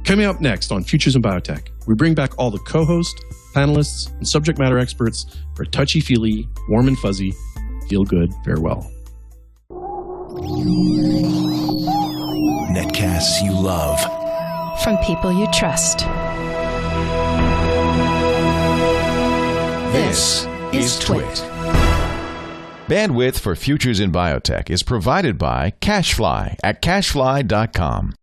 Coming up next on Futures in Biotech, we bring back all the co-hosts, panelists, and subject matter experts for touchy-feely, warm and fuzzy, feel-good farewell. Netcasts you love. From people you trust. This is TWiT. Bandwidth for Futures in Biotech is provided by Cachefly at cachefly.com.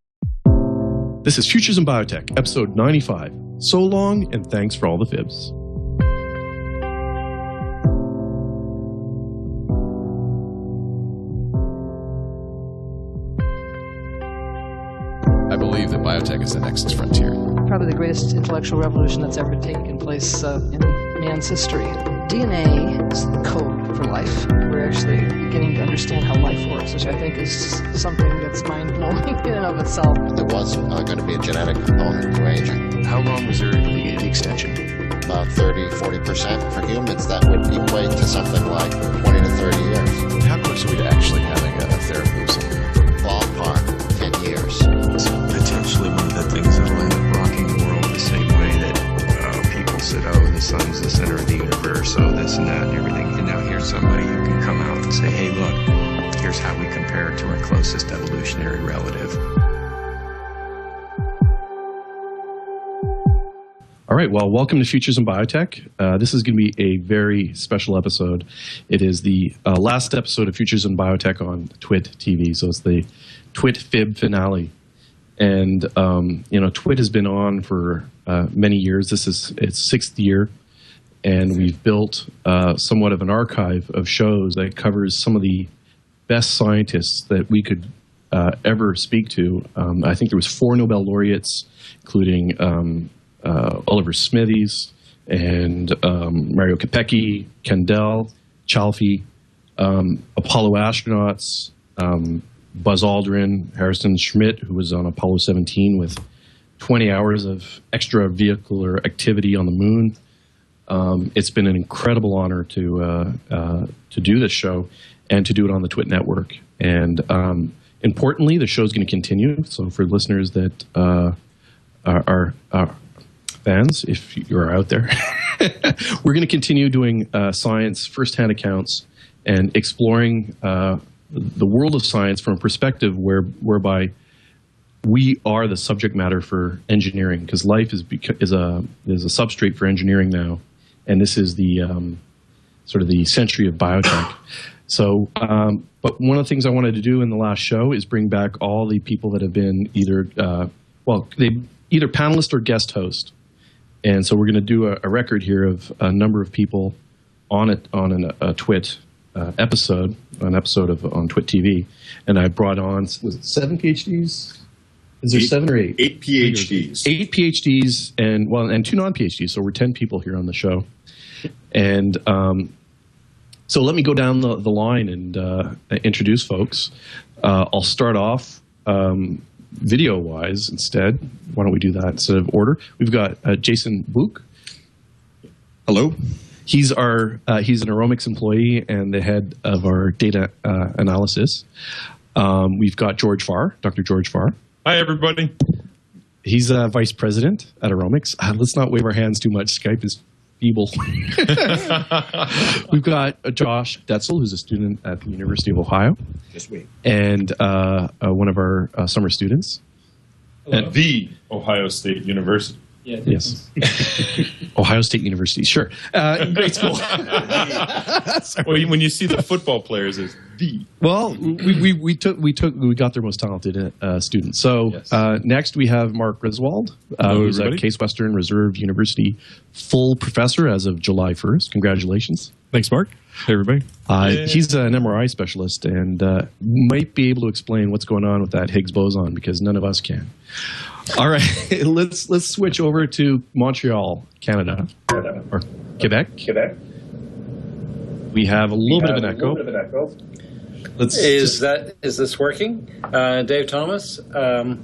This is Futures in Biotech, episode 95. So long, and thanks for all the fibs. I believe that biotech is the next frontier. Probably the greatest intellectual revolution that's ever taken place in man's history. DNA is the code for life. We're actually beginning to understand how life works, which I think is something that's mind-blowing in and of itself. There was going to be a genetic component to aging. How long was there the extension? About 30-40% for humans. That would equate to something like 20 to 30 years. How close are we to actually having a therapy of something? Ballpark, 10 years. It's potentially one of the things that will end up rocking the world the same way that people said, oh, the sun's the center of the universe, so this and that and everything. And now here's somebody who can come out and say, hey, look, here's how we compare it to our closest evolutionary relative. All right, well, welcome to Futures in Biotech. This is going to be a very special episode. It is the last episode of Futures in Biotech on TWiT TV, so it's the TWiT Fib finale. And, TWiT has been on for many years. This is its 6th year, and we've built somewhat of an archive of shows that covers some of the best scientists that we could ever speak to. I think there was 4 Nobel laureates, including Oliver Smithies and Mario Capecchi, Kendall, Chalfie, Apollo astronauts, Buzz Aldrin, Harrison Schmitt, who was on Apollo 17 with 20 hours of extravehicular activity on the moon. It's been an incredible honor to do this show and to do it on the TWiT network. And importantly, the show is going to continue. So for listeners that are fans, if you're out there, we're going to continue doing science firsthand accounts and exploring the world of science from a perspective whereby we are the subject matter for engineering, because life is a substrate for engineering now, and this is the sort of the century of biotech. So, but one of the things I wanted to do in the last show is bring back all the people that have been either panelist or guest host. And so we're going to do a record here of a number of people on a TWiT episode, an episode on TWiT TV. And I brought on, was it 7 PhDs? Is there 7 or 8? 8 PhDs. 8 PhDs and 2 non-PhDs. So we're 10 people here on the show. And so let me go down the line and introduce folks. I'll start off video-wise instead. Why don't we do that instead of order? We've got Jasen Buch. Hello. He's an Aeromics employee and the head of our data analysis. We've got George Farr, Dr. George Farr. Hi, everybody. He's vice president at Aeromics. Let's not wave our hands too much. Skype is feeble. We've got Josh Detzel, who's a student at the University of Ohio. Just wait. And one of our summer students. At the Ohio State University. Yeah, yes. Ohio State University, sure. Great school. Well, when you see the football players, it's the. Well, we got their most talented students. So yes. Next we have Marc Griswold, who's a Case Western Reserve University full professor as of July 1st. Congratulations. Thanks, Marc. Hey, everybody. He's an MRI specialist and might be able to explain what's going on with that Higgs boson because none of us can. All right, let's switch over to Montreal, Canada, or Quebec. We have a little bit of an echo. Is this working? Dave Thomas from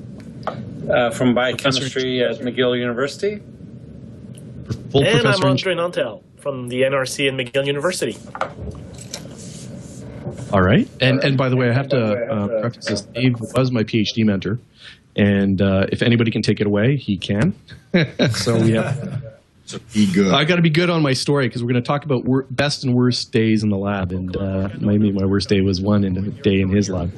biochemistry at McGill University. And I'm Andre Nantel from the NRC and McGill University. All right, and by the way, I have to preface this. Dave was my PhD mentor. And if anybody can take it away, he can. So we have. So be good. I got to be good on my story because we're going to talk about best and worst days in the lab, and maybe my worst day was one day in his lab.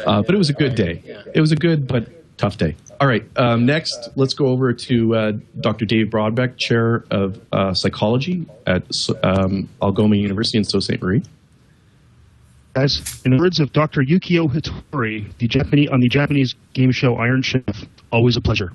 But it was a good day. It was a good but tough day. All right. Next, let's go over to Dr. Dave Brodbeck, Chair of Psychology at Algoma University in Sault Ste. Marie. Guys, in the words of Dr. Yukio Hattori, on the Japanese game show Iron Chef, always a pleasure.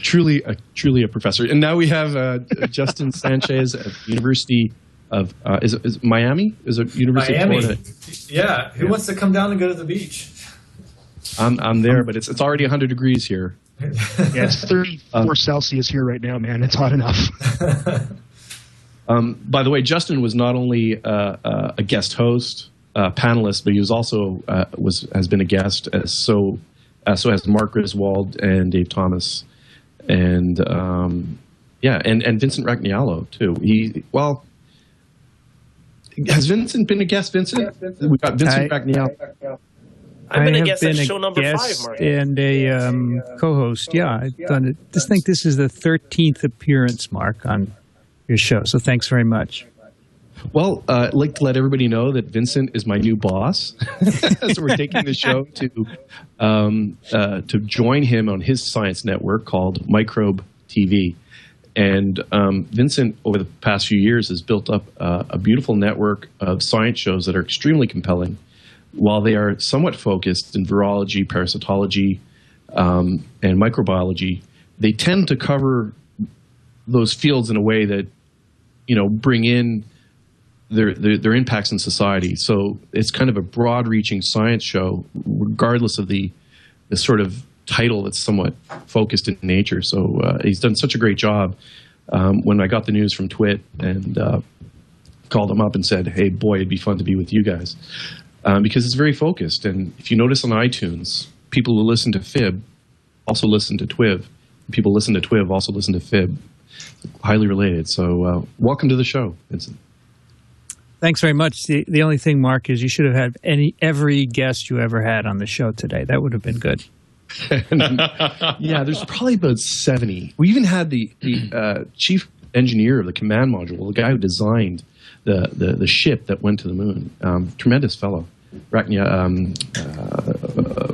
Truly a professor. And now we have Justin Sanchez at the University of is Miami? Is it University Miami. of Florida? Yeah. Who wants to come down and go to the beach? I'm there, but it's already 100 degrees here. Yeah, it's 34 Celsius here right now, man. It's hot enough. By the way, Justin was not only a guest host, panelist, but he was also has been a guest. So has Marc Griswold and Dave Thomas, and and Vincent Racaniello too. Has Vincent been a guest? Vincent, we got Vincent Racaniello. I've been a guest at show number 5, Marc. And a co-host. Yeah, I've done it. I think this is the 13th appearance, Marc, on your show. So thanks very much. Well, I'd like to let everybody know that Vincent is my new boss. So we're taking the show to join him on his science network called Microbe TV. And Vincent, over the past few years, has built up a beautiful network of science shows that are extremely compelling. While they are somewhat focused in virology, parasitology, and microbiology, they tend to cover those fields in a way that, bring in their impacts in society. So it's kind of a broad-reaching science show, regardless of the sort of title that's somewhat focused in nature. So he's done such a great job. When I got the news from TWiT and called him up and said, hey, boy, it'd be fun to be with you guys. Because it's very focused. And if you notice on iTunes, people who listen to FiB also listen to TWiV. People who listen to TWiV also listen to FiB. Highly related. So welcome to the show, Vincent. Thanks very much. The only thing, Marc, is you should have had every guest you ever had on the show today. That would have been good. Yeah, there's probably about 70. We even had the chief engineer of the command module, the guy who designed the ship that went to the moon. Tremendous fellow.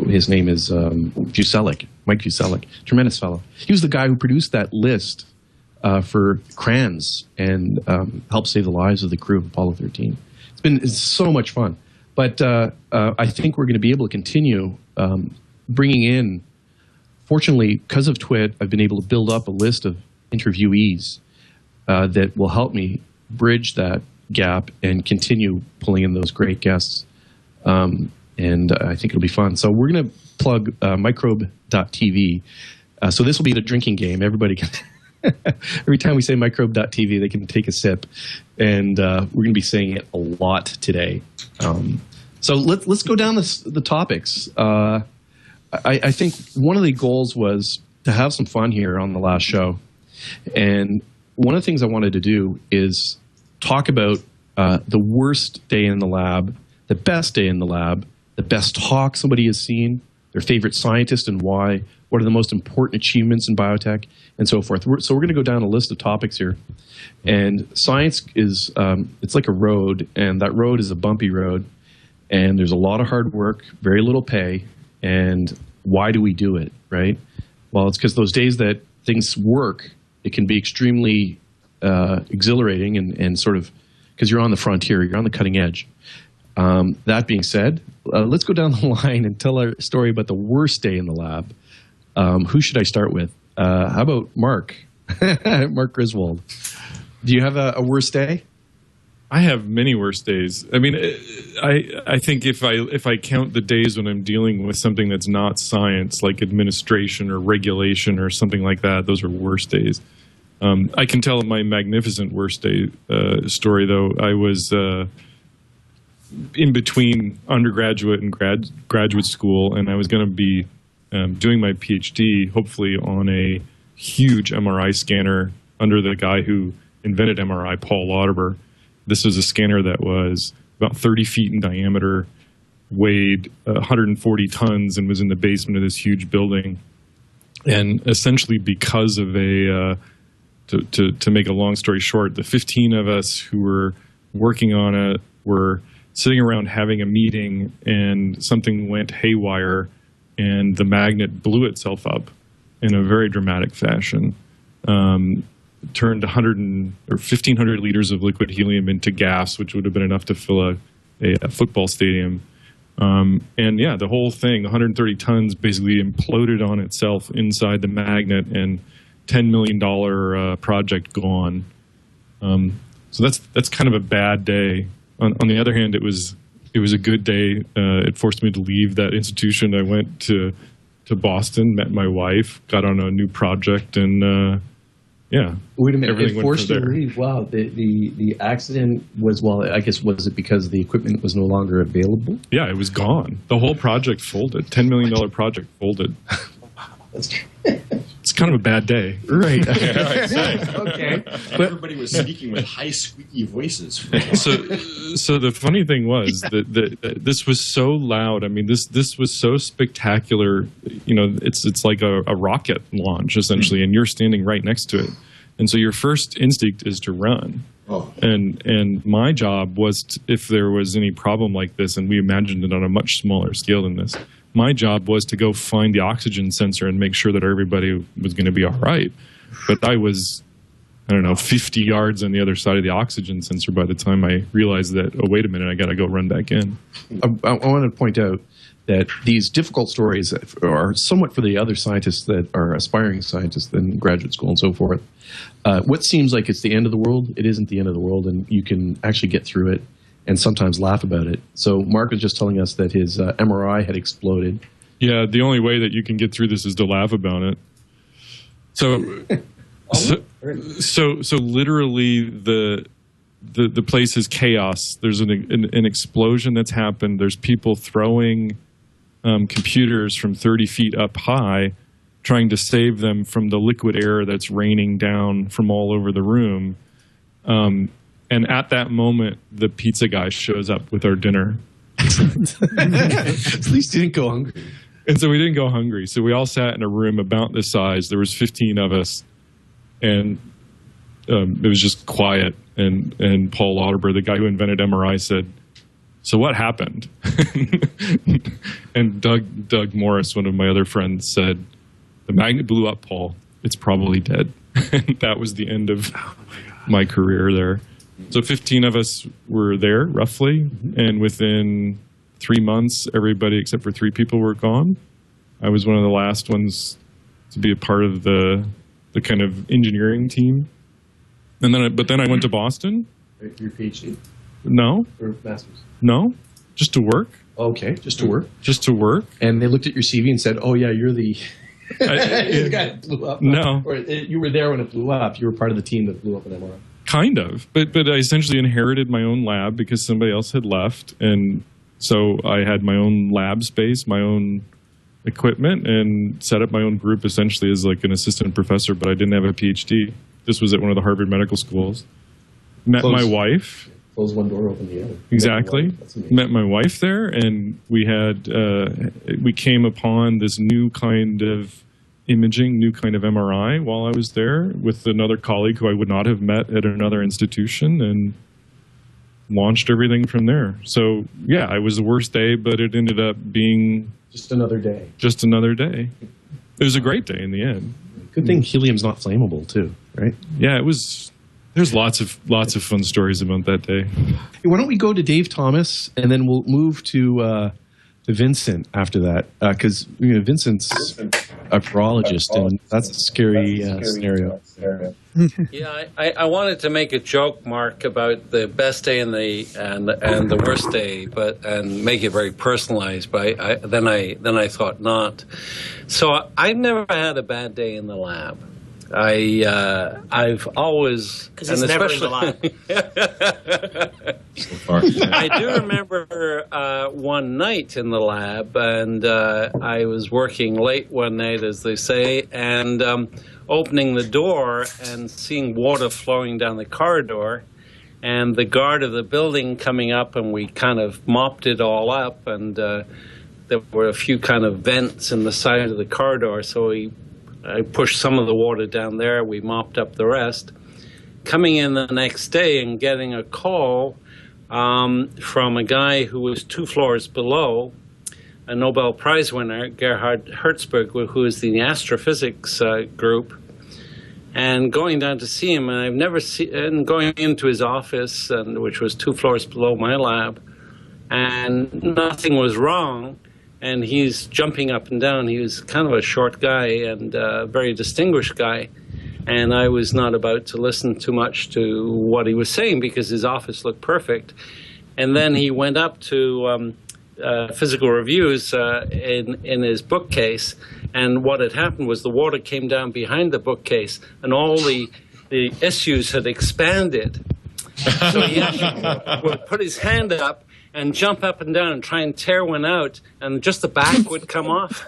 His name is Fuselic, Mike Fuselic. Tremendous fellow. He was the guy who produced that list for crayons and helped save the lives of the crew of Apollo 13. It's so much fun. But I think we're going to be able to continue bringing in, fortunately, because of TWiT, I've been able to build up a list of interviewees that will help me bridge that gap and continue pulling in those great guests. And I think it'll be fun. So we're going to plug Microbe.tv. So this will be the drinking game. Everybody can, every time we say Microbe.tv, they can take a sip. And we're going to be saying it a lot today. So let's go down the topics. I think one of the goals was to have some fun here on the last show. And one of the things I wanted to do is talk about the worst day in the lab, the best day in the lab, the best talk somebody has seen, their favorite scientist and why, what are the most important achievements in biotech, and so forth. So we're going to go down a list of topics here. And science is, it's like a road, and that road is a bumpy road. And there's a lot of hard work, very little pay. And why do we do it, right? Well, it's because those days that things work, it can be extremely exhilarating and sort of, because you're on the frontier, you're on the cutting edge. That being said, let's go down the line and tell our story about the worst day in the lab. Who should I start with? How about Marc? Marc Griswold. Do you have a worst day? I have many worse days. I mean, I think if I count the days when I'm dealing with something that's not science, like administration or regulation or something like that, those are worse days. I can tell my magnificent worst day story, though. I was in between undergraduate and graduate school, and I was going to be doing my Ph.D., hopefully on a huge MRI scanner under the guy who invented MRI, Paul Lauterbur. This was a scanner that was about 30 feet in diameter, weighed 140 tons and was in the basement of this huge building. And essentially because of to make a long story short, the 15 of us who were working on it were sitting around having a meeting, and something went haywire, and the magnet blew itself up in a very dramatic fashion. Turned 1,500 liters of liquid helium into gas, which would have been enough to fill a football stadium. And yeah, the whole thing, 130 tons, basically imploded on itself inside the magnet, and $10 million project gone. So that's kind of a bad day. On the other hand, it was a good day. It forced me to leave that institution. I went to Boston, met my wife, got on a new project, and yeah. Wait a minute. It forced you to leave. Wow. The accident was, well, I guess, was it because the equipment was no longer available? Yeah, it was gone. The whole project folded. $10 million project folded. That's true. It's kind of a bad day. Right. Okay. Everybody was speaking with high, squeaky voices. So the funny thing was that this was so loud. I mean, this was so spectacular. You know, it's like a rocket launch, essentially, and you're standing right next to it. And so your first instinct is to run. Oh. And my job was, if there was any problem like this, and we imagined it on a much smaller scale than this, my job was to go find the oxygen sensor and make sure that everybody was going to be all right. But I was, 50 yards on the other side of the oxygen sensor by the time I realized that, oh, wait a minute, I got to go run back in. I want to point out that these difficult stories are somewhat for the other scientists that are aspiring scientists in graduate school and so forth. What seems like it's the end of the world, it isn't the end of the world, and you can actually get through it and sometimes laugh about it. So Marc was just telling us that his MRI had exploded. Yeah, the only way that you can get through this is to laugh about it. So literally the place is chaos. There's an explosion that's happened. There's people throwing computers from 30 feet up high, trying to save them from the liquid air that's raining down from all over the room. And at that moment, the pizza guy shows up with our dinner. At least you didn't go hungry. And so we didn't go hungry. So we all sat in a room about this size. There was 15 of us. And it was just quiet. And Paul Lauterbur, the guy who invented MRI, said, "So what happened?" And Doug Morris, one of my other friends, said, "The magnet blew up, Paul. It's probably dead." And that was the end of my career there. So 15 of us were there, roughly, and within 3 months, everybody except for 3 people were gone. I was one of the last ones to be a part of the kind of engineering team. And then I went to Boston. Your PhD? No. Or master's? No, just to work. Okay, just to work. Just to work. And they looked at your CV and said, "Oh yeah, you're the the guy that blew up." No, or you were there when it blew up. You were part of the team that blew up an MRI. Kind of, but I essentially inherited my own lab because somebody else had left, and so I had my own lab space, my own equipment, and set up my own group essentially as like an assistant professor. But I didn't have a PhD. This was at one of the Harvard medical schools. Met my wife. Close one door, open the other. Exactly. Met my wife there, and we came upon this new kind of imaging, new kind of MRI while I was there with another colleague who I would not have met at another institution, and launched everything from there. So yeah, it was the worst day, but it ended up being just another day. Just another day. It was a great day in the end. Good thing helium's not flammable too, right? Yeah, it was. There's lots of fun stories about that day. Why don't we go to Dave Thomas, and then we'll move to Vincent after that, because Vincent's a virologist, and that's a scary scenario. Yeah, I wanted to make a joke, Marc, about the best day and the worst day, and make it very personalized. But then I thought not. So I've never had a bad day in the lab. I've always, because he's never in the lab. So far. I do remember one night in the lab, and I was working late one night, as they say, and opening the door and seeing water flowing down the corridor, and the guard of the building coming up, and we kind of mopped it all up, and there were a few kind of vents in the side of the corridor, so I pushed some of the water down there. We mopped up the rest. Coming in the next day and getting a call from a guy who was 2 floors below, a Nobel Prize winner, Gerhard Herzberg, who is the astrophysics group, and going down to see him. And I've never seen, and going into his office, which was 2 floors below my lab, and nothing was wrong. And he's jumping up and down. He was kind of a short guy and a very distinguished guy. And I was not about to listen too much to what he was saying because his office looked perfect. And then he went up to physical reviews in his bookcase. And what had happened was the water came down behind the bookcase and all the issues had expanded. So he actually would put his hand up and jump up and down and try and tear one out, and just the back would come off.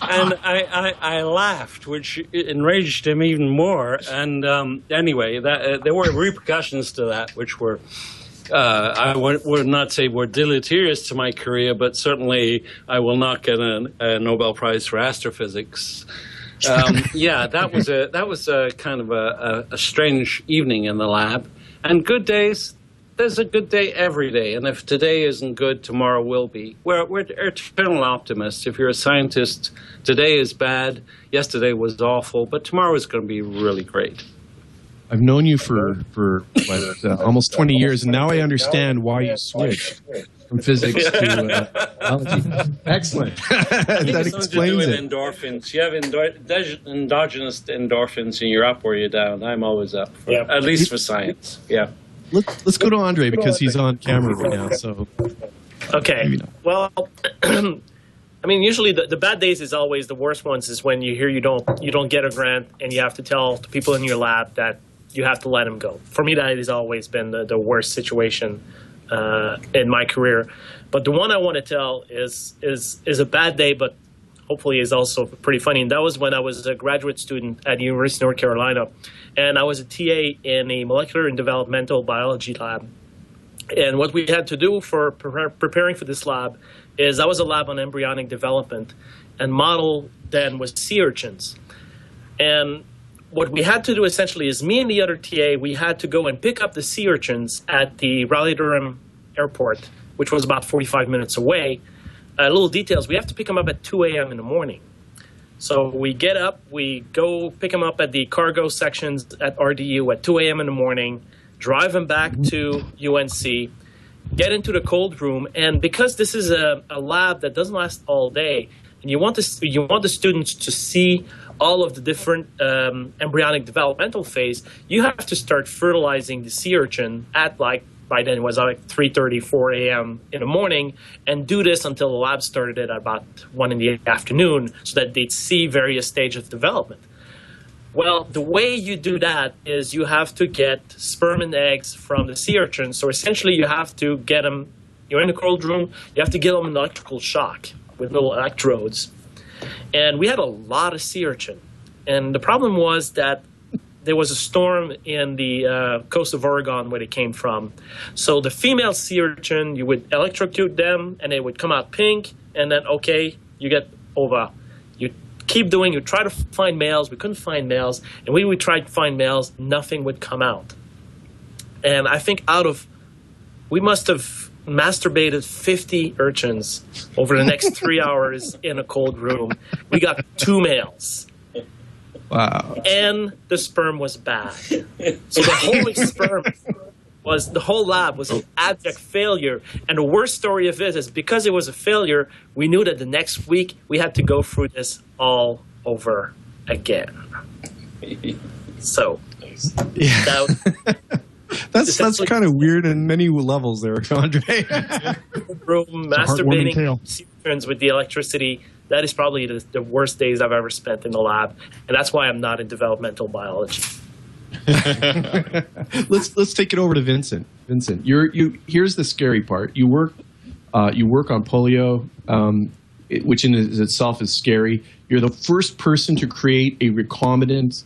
And I laughed, which enraged him even more. And anyway, there were repercussions to that, which were, I would not say were deleterious to my career, but certainly I will not get a Nobel Prize for astrophysics. Yeah, that was a kind of a strange evening in the lab. And good days, there's a good day every day. And if today isn't good, tomorrow will be. We're eternal optimists. If you're a scientist, today is bad, yesterday was awful, but tomorrow is going to be really great. I've known you for almost 20 years, and now I understand why you switched from physics to biology. Excellent. That explains it. Endorphins. You have endogenous endorphins, and you're up or you're down. I'm always up, at least for science. Yeah. Let's go to Andre because he's on camera right now. So. Okay. Well, I mean, usually the bad days is always the worst ones. Is when you hear you don't get a grant and you have to tell the people in your lab that you have to let them go. For me, that has always been the worst situation in my career. But the one I want to tell is a bad day, but hopefully is also pretty funny. And that was when I was a graduate student at the University of North Carolina, and I was a TA in a molecular and developmental biology lab. And what we had to do for preparing for this lab is that was a lab on embryonic development, and model then was sea urchins. And what we had to do essentially is me and the other TA, we had to go and pick up the sea urchins at the Raleigh-Durham airport, which was about 45 minutes away. Little details, we have to pick them up at 2 a.m. in the morning. So we get up, we go pick them up at the cargo sections at RDU at 2 a.m. in the morning, drive them back to UNC, get into the cold room, and because this is a lab that doesn't last all day, and you want the students to see all of the different embryonic developmental phase, you have to start fertilizing the sea urchin at by then it was 3:30, 4 a.m. in the morning, and do this until the lab started at about 1 in the afternoon so that they'd see various stages of development. Well, the way you do that is you have to get sperm and eggs from the sea urchin. So essentially you have to get them, you're in the cold room, you have to give them an electrical shock with little electrodes. And we had a lot of sea urchin. And the problem was that there was a storm in the coast of Oregon where they came from. So the female sea urchin, you would electrocute them and they would come out pink, and then, okay, you get ova. You keep doing, you try to find males, we couldn't find males, and we would try to find males, nothing would come out. And I think we must have masturbated 50 urchins over the next 3 hours in a cold room. We got 2 males. Wow. And the sperm was bad. So the whole lab was an abject failure. And the worst story of it is because it was a failure, we knew that the next week we had to go through this all over again. So yeah. That's kind of weird in many levels there, Andre. Room masturbating friends with the electricity. That is probably the worst days I've ever spent in the lab, and that's why I'm not in developmental biology. Let's take it over to Vincent. Vincent, here's the scary part. You work on polio, which in itself is scary. You're the first person to create a recombinant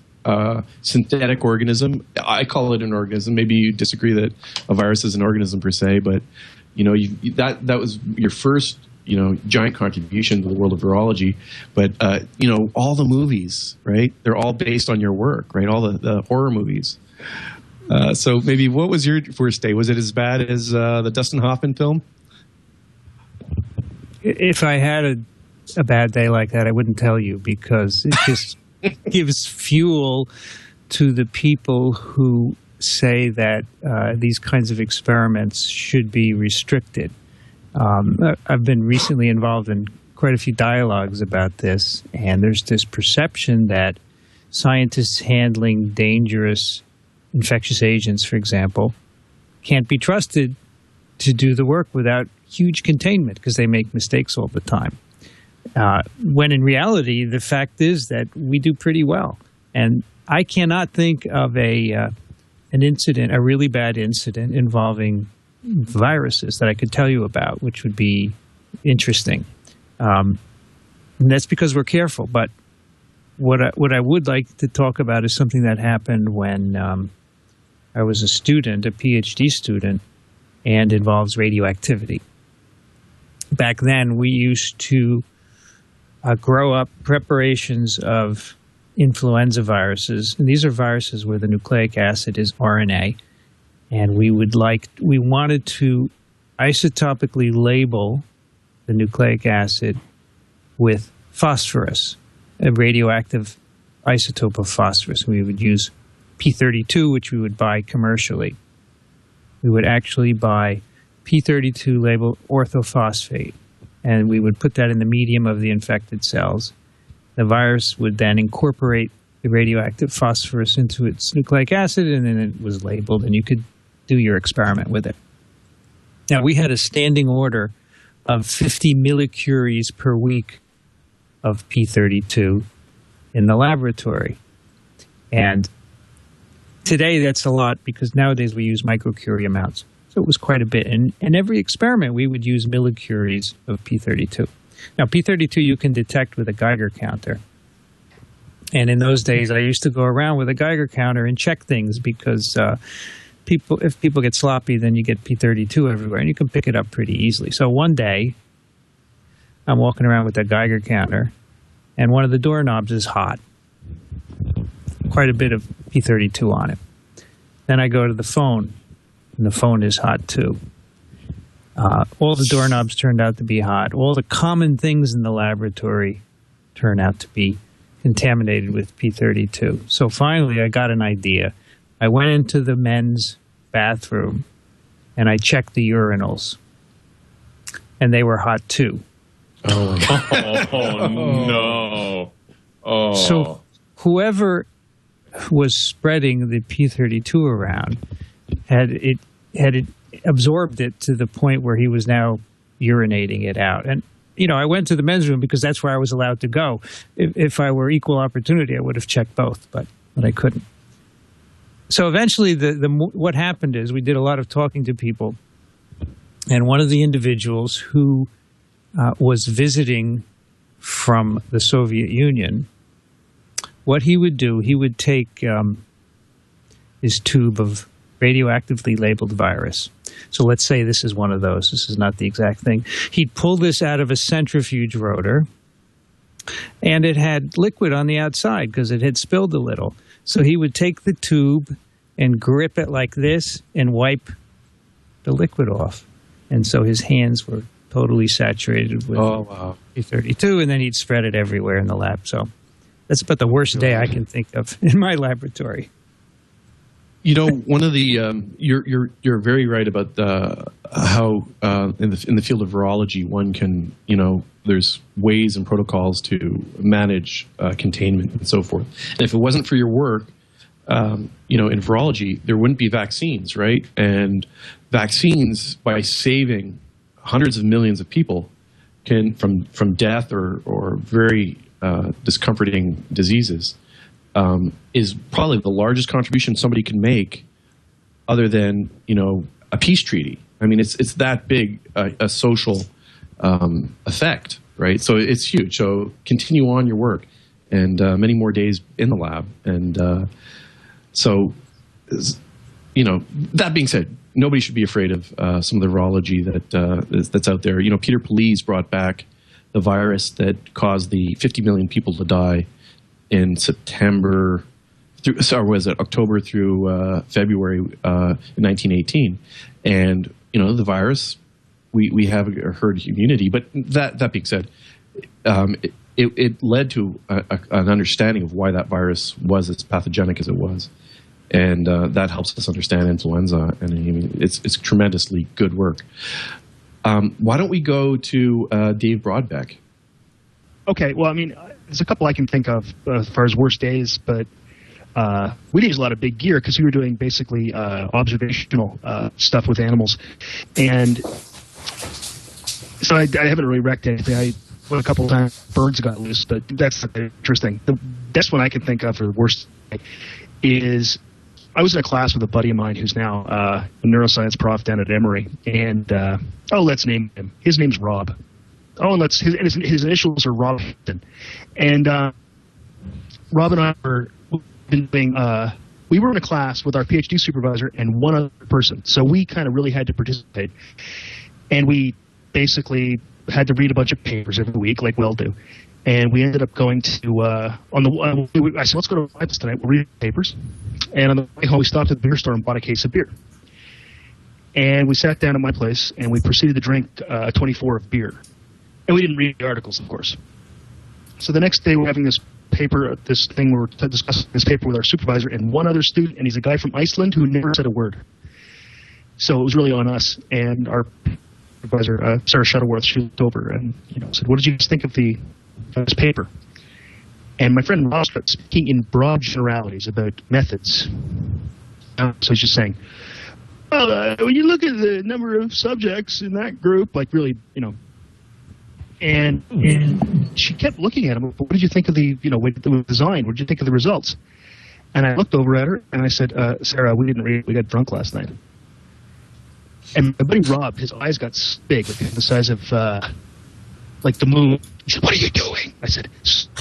synthetic organism. I call it an organism. Maybe you disagree that a virus is an organism per se, but that was your first giant contribution to the world of virology. But all the movies, right? They're all based on your work, right? All the horror movies. So maybe what was your first day? Was it as bad as the Dustin Hoffman film? If I had a bad day like that, I wouldn't tell you, because it just gives fuel to the people who say that these kinds of experiments should be restricted. I've been recently involved in quite a few dialogues about this, and there's this perception that scientists handling dangerous infectious agents, for example, can't be trusted to do the work without huge containment because they make mistakes all the time. When in reality, the fact is that we do pretty well. And I cannot think of an incident, a really bad incident involving viruses that I could tell you about, which would be interesting. And that's because we're careful. But what I would like to talk about is something that happened when I was a student, a Ph.D. student, and involves radioactivity. Back then, we used to grow up preparations of influenza viruses. And these are viruses where the nucleic acid is RNA. And we wanted to isotopically label the nucleic acid with phosphorus, a radioactive isotope of phosphorus. We would use P32, which we would buy commercially. We would actually buy P32 labeled orthophosphate, and we would put that in the medium of the infected cells. The virus would then incorporate the radioactive phosphorus into its nucleic acid, and then it was labeled, and you could do your experiment with it. Now, we had a standing order of 50 millicuries per week of P32 in the laboratory. And today, that's a lot because nowadays we use microcurie amounts. So it was quite a bit. And every experiment, we would use millicuries of P32. Now, P32 you can detect with a Geiger counter. And in those days, I used to go around with a Geiger counter and check things because if people get sloppy, then you get P32 everywhere, and you can pick it up pretty easily. So one day, I'm walking around with a Geiger counter, and one of the doorknobs is hot. Quite a bit of P32 on it. Then I go to the phone, and the phone is hot too. All the doorknobs turned out to be hot. All the common things in the laboratory turn out to be contaminated with P32. So finally, I got an idea. I went into the men's bathroom, and I checked the urinals, and they were hot too. Oh no. Oh. So whoever was spreading the P32 around had it absorbed it to the point where he was now urinating it out. And I went to the men's room because that's where I was allowed to go. If I were equal opportunity, I would have checked both, but I couldn't. So eventually, what happened is we did a lot of talking to people, and one of the individuals who was visiting from the Soviet Union, what he would do, he would take his tube of radioactively labeled virus. So let's say this is one of those. This is not the exact thing. He'd pull this out of a centrifuge rotor, and it had liquid on the outside because it had spilled a little. So he would take the tube and grip it like this and wipe the liquid off. And so his hands were totally saturated with P32, and then he'd spread it everywhere in the lab. So that's about the worst day I can think of in my laboratory. One of the you're very right about how in the field of virology one can there's ways and protocols to manage containment and so forth. And if it wasn't for your work, in virology there wouldn't be vaccines, right? And vaccines, by saving hundreds of millions of people from death or very discomforting diseases, is probably the largest contribution somebody can make other than, a peace treaty. I mean, it's that big a social effect, right? So it's huge. So continue on your work. and many more days in the lab. And so, that being said, nobody should be afraid of some of the virology that's out there. Peter Pelese brought back the virus that caused the 50 million people to die in October through February in 1918. And, the virus, we have herd immunity. But that being said, it led to an understanding of why that virus was as pathogenic as it was. And that helps us understand influenza. And it's tremendously good work. Why don't we go to Dave Brodbeck? Okay, well, there's a couple I can think of as far as worst days, but we didn't use a lot of big gear because we were doing basically observational stuff with animals. And so I haven't really wrecked anything. I went a couple of times, birds got loose, but that's not interesting. The best one I can think of for the worst is I was in a class with a buddy of mine who's now a neuroscience prof down at Emory, and let's name him. His name's Rob. And his initials are Robinson. And Rob and I we were in a class with our Ph.D. supervisor and one other person, so we kind of really had to participate. And we basically had to read a bunch of papers every week, like we all do. And we ended up going to I said, let's go to FiBs tonight. We'll read papers. And on the way home, we stopped at the beer store and bought a case of beer. And we sat down at my place, and we proceeded to drink 24 of beer. And we didn't read the articles, of course. So the next day, we're having this thing where we're discussing this paper with our supervisor and one other student, and he's a guy from Iceland who never said a word. So it was really on us. And our supervisor, Sarah Shuttleworth, she looked over and said, "What did you guys think of this paper?" And my friend Ross started speaking in broad generalities about methods. So he's just saying, well, when you look at the number of subjects in that group, like really, and she kept looking at him. What did you think of the way it was designed? What did you think of the results? And I looked over at her and I said, Sarah, we didn't read. We got drunk last night. And my buddy Rob, his eyes got big, like the size of like the moon. He said, "What are you doing?" I said,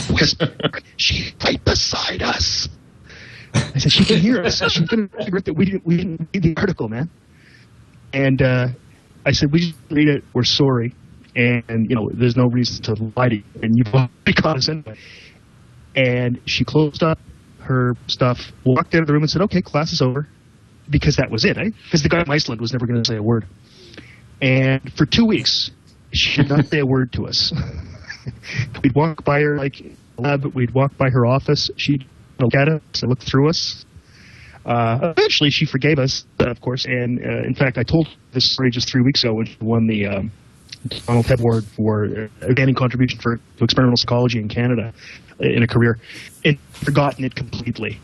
"Whisper. She's right beside us." I said, "She can hear us. She's going to figure out that we didn't read the article, man." And I said, "We just read it. We're sorry, and there's no reason to lie to you, and you've already caught us anyway." And she closed up her stuff, walked out of the room, and said, "Okay, class is over," because that was it, eh? Because the guy from Iceland was never going to say a word. And for 2 weeks, she did not say a word to us. We'd walk by her lab. We'd walk by her office. She'd look at us and look through us. Eventually, she forgave us, of course. And in fact, I told this story just 3 weeks ago when she won the Donald Head Award for outstanding contribution to experimental psychology in Canada in a career, and forgotten it completely.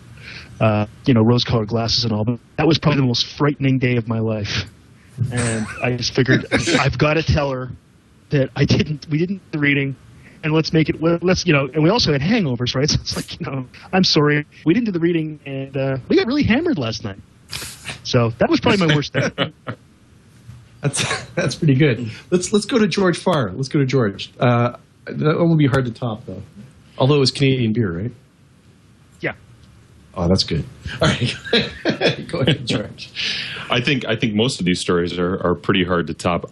Rose-colored glasses and all. But that was probably the most frightening day of my life. And I just figured I've got to tell her that we didn't do the reading, and let's make it, and we also had hangovers, right? So it's like, I'm sorry, we didn't do the reading, and we got really hammered last night. So that was probably my worst day. That's pretty good. Let's go to George Farr. Let's go to George. That one will be hard to top, though. Although it was Canadian beer, right? Yeah. Oh, that's good. All right. Go ahead, George. I think most of these stories are pretty hard to top.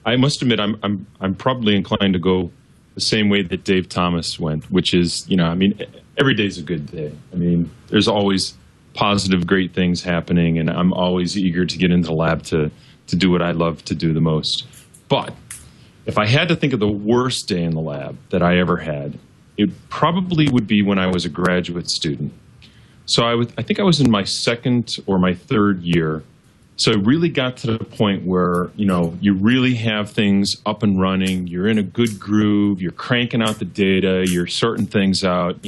I must admit I'm probably inclined to go the same way that Dave Thomas went, which is, every day's a good day. There's always positive, great things happening, and I'm always eager to get into the lab to do what I love to do the most. But if I had to think of the worst day in the lab that I ever had, it probably would be when I was a graduate student. So I think I was in my second or my third year. So it really got to the point where, you really have things up and running. You're in a good groove. You're cranking out the data. You're sorting things out,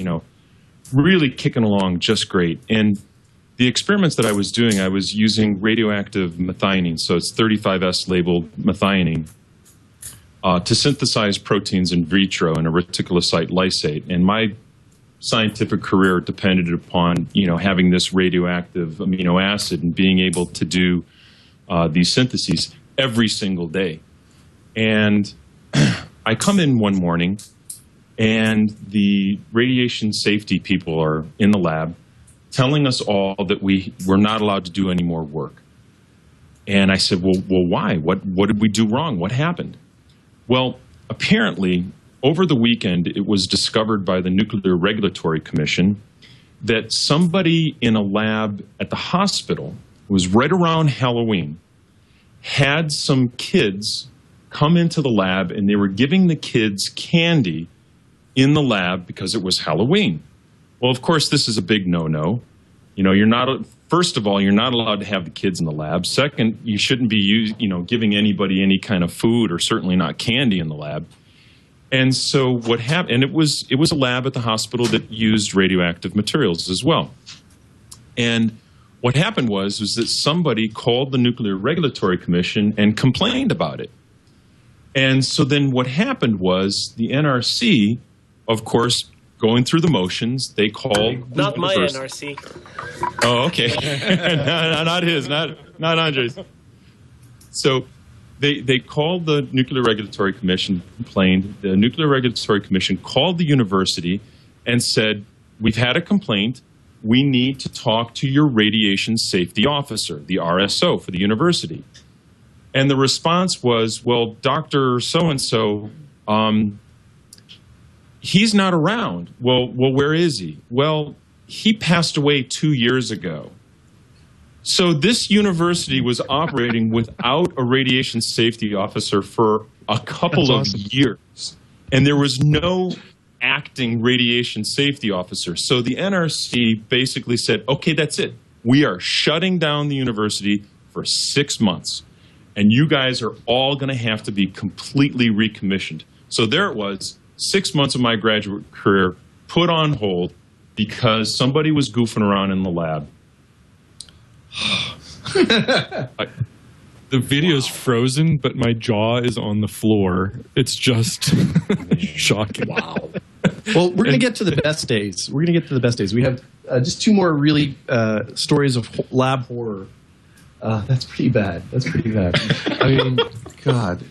really kicking along just great. And the experiments that I was doing, I was using radioactive methionine. So it's 35S labeled methionine to synthesize proteins in vitro in a reticulocyte lysate. And my scientific career depended upon, having this radioactive amino acid and being able to do these syntheses every single day. And I come in one morning and the radiation safety people are in the lab telling us all that we're not allowed to do any more work. And I said, well, why? What did we do wrong? What happened? Well, apparently, over the weekend, it was discovered by the Nuclear Regulatory Commission that somebody in a lab at the hospital, it was right around Halloween, had some kids come into the lab and they were giving the kids candy in the lab because it was Halloween. Well, of course, this is a big no-no. First of all, you're not allowed to have the kids in the lab. Second, you shouldn't be giving anybody any kind of food, or certainly not candy in the lab. And so what happened, and it was a lab at the hospital that used radioactive materials as well. And what happened was that somebody called the Nuclear Regulatory Commission and complained about it. And so then what happened was the NRC, of course, going through the motions, they called... Not my NRC. Oh, okay. Not his, not Andre's. So they called the Nuclear Regulatory Commission, complained. The Nuclear Regulatory Commission called the university and said, we've had a complaint. We need to talk to your radiation safety officer, the RSO for the university. And the response was, well, Dr. So-and-so, he's not around. Well, where is he? Well, he passed away 2 years ago. So this university was operating without a radiation safety officer for a couple of years. And there was no acting radiation safety officer. So the NRC basically said, okay, that's it. We are shutting down the university for 6 months. And you guys are all going to have to be completely recommissioned. So there it was, 6 months of my graduate career put on hold because somebody was goofing around in the lab. The video's frozen, but my jaw is on the floor. It's just shocking. Wow. Well, we're going to get to the best days. We're going to get to the best days. We have just two more really stories of lab horror. That's pretty bad. That's pretty bad. I mean, God.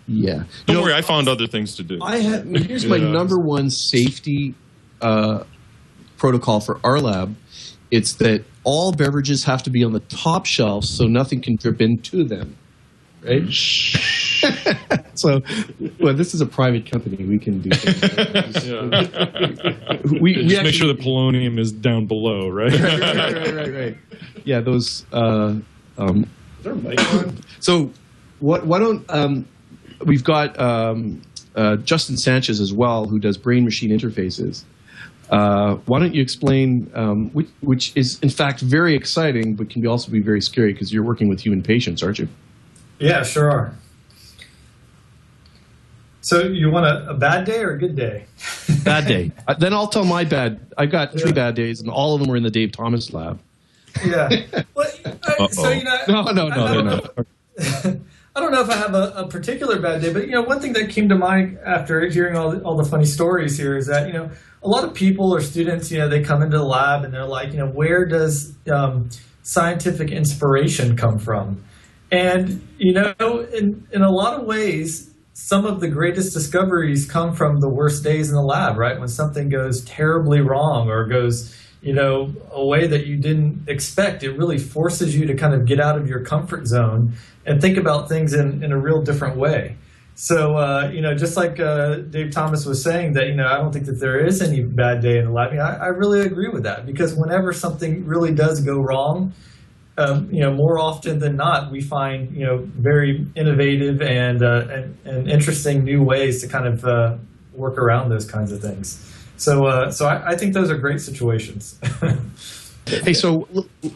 Yeah. Don't worry, I found other things to do. Here's my number one safety protocol for our lab. It's that all beverages have to be on the top shelf so nothing can drip into them. Right? So, well, this is a private company. We can do things. we just make sure the polonium is down below, right? Right. Yeah, those. Is there a mic on? So, why don't we've got Justin Sanchez as well, who does brain-machine interfaces. Why don't you explain, which is in fact very exciting, but can also be very scary because you're working with human patients, aren't you? Yeah, sure are. So you want a bad day or a good day? Bad day. Then I'll tell my bad. I've got 3 bad days, and all of them were in the Dave Thomas lab. Yeah. Well, so No, they're not. I don't know if I have a particular bad day, but one thing that came to mind after hearing all the funny stories here is that a lot of people or students they come into the lab and they're like where does scientific inspiration come from? And in a lot of ways, some of the greatest discoveries come from the worst days in the lab, right? When something goes terribly wrong or goes a way that you didn't expect, it really forces you to kind of get out of your comfort zone and think about things in a real different way. So, just like Dave Thomas was saying that, I don't think that there is any bad day in the lab. I really agree with that because whenever something really does go wrong, more often than not, we find, very innovative and interesting new ways to kind of work around those kinds of things. So I think those are great situations. Hey, so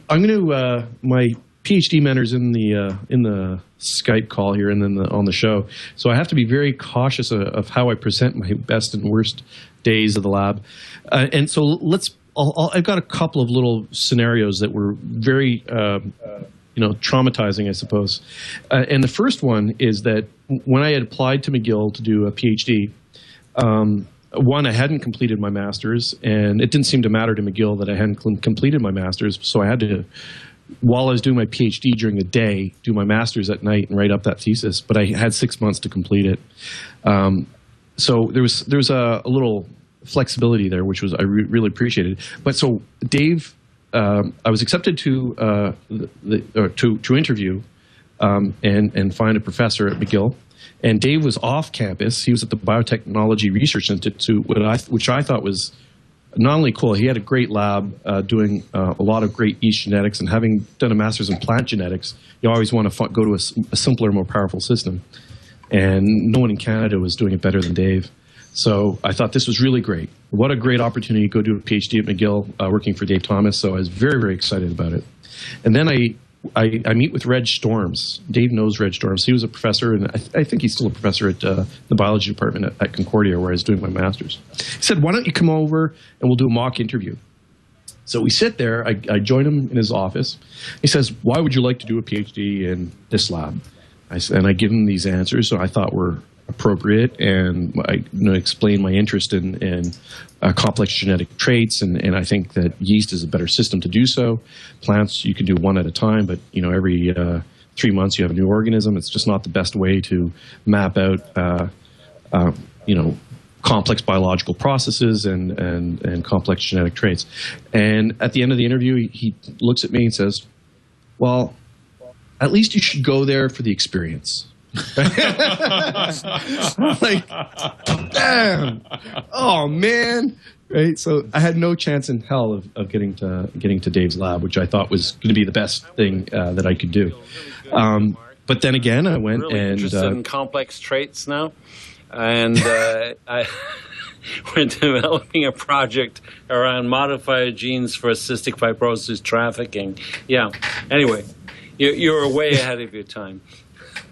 I'm going to my Ph.D. mentor's in the Skype call here and then on the show, so I have to be very cautious of how I present my best and worst days of the lab, and so I've got a couple of little scenarios that were very traumatizing, I suppose, and the first one is that when I had applied to McGill to do a Ph.D. One, I hadn't completed my master's, and it didn't seem to matter to McGill that I hadn't completed my master's, so I had to, while I was doing my PhD during the day, do my master's at night and write up that thesis, but I had 6 months to complete it. so there was a little flexibility there, which was I really appreciated. But so Dave, I was accepted to to interview and find a professor at McGill, and Dave was off campus. He was at the Biotechnology Research Institute, which I thought was not only cool. He had a great lab doing a lot of great yeast genetics, and having done a master's in plant genetics, you always want to go to a simpler, more powerful system. And no one in Canada was doing it better than Dave. So I thought this was really great. What a great opportunity to go do a PhD at McGill working for Dave Thomas. So I was very, very excited about it. And then I meet with Reg Storms. Dave knows Reg Storms. He was a professor, and I think he's still a professor at the biology department at Concordia, where I was doing my master's. He said, why don't you come over and we'll do a mock interview? So we sit there. I join him in his office. He says, why would you like to do a PhD in this lab? And I give him these answers that I thought were appropriate, and I explain my interest in complex genetic traits, and I think that yeast is a better system to do so. Plants, you can do one at a time, but every 3 months you have a new organism. It's just not the best way to map out complex biological processes and complex genetic traits. And at the end of the interview, he looks at me and says, well, at least you should go there for the experience. Like, damn. Oh, man. Right? So I had no chance in hell of getting to Dave's lab, which I thought was going to be the best thing that I could do. But then again, I went really interested in complex traits now. And we're developing a project around modified genes for cystic fibrosis trafficking. Yeah. Anyway, you're way ahead of your time.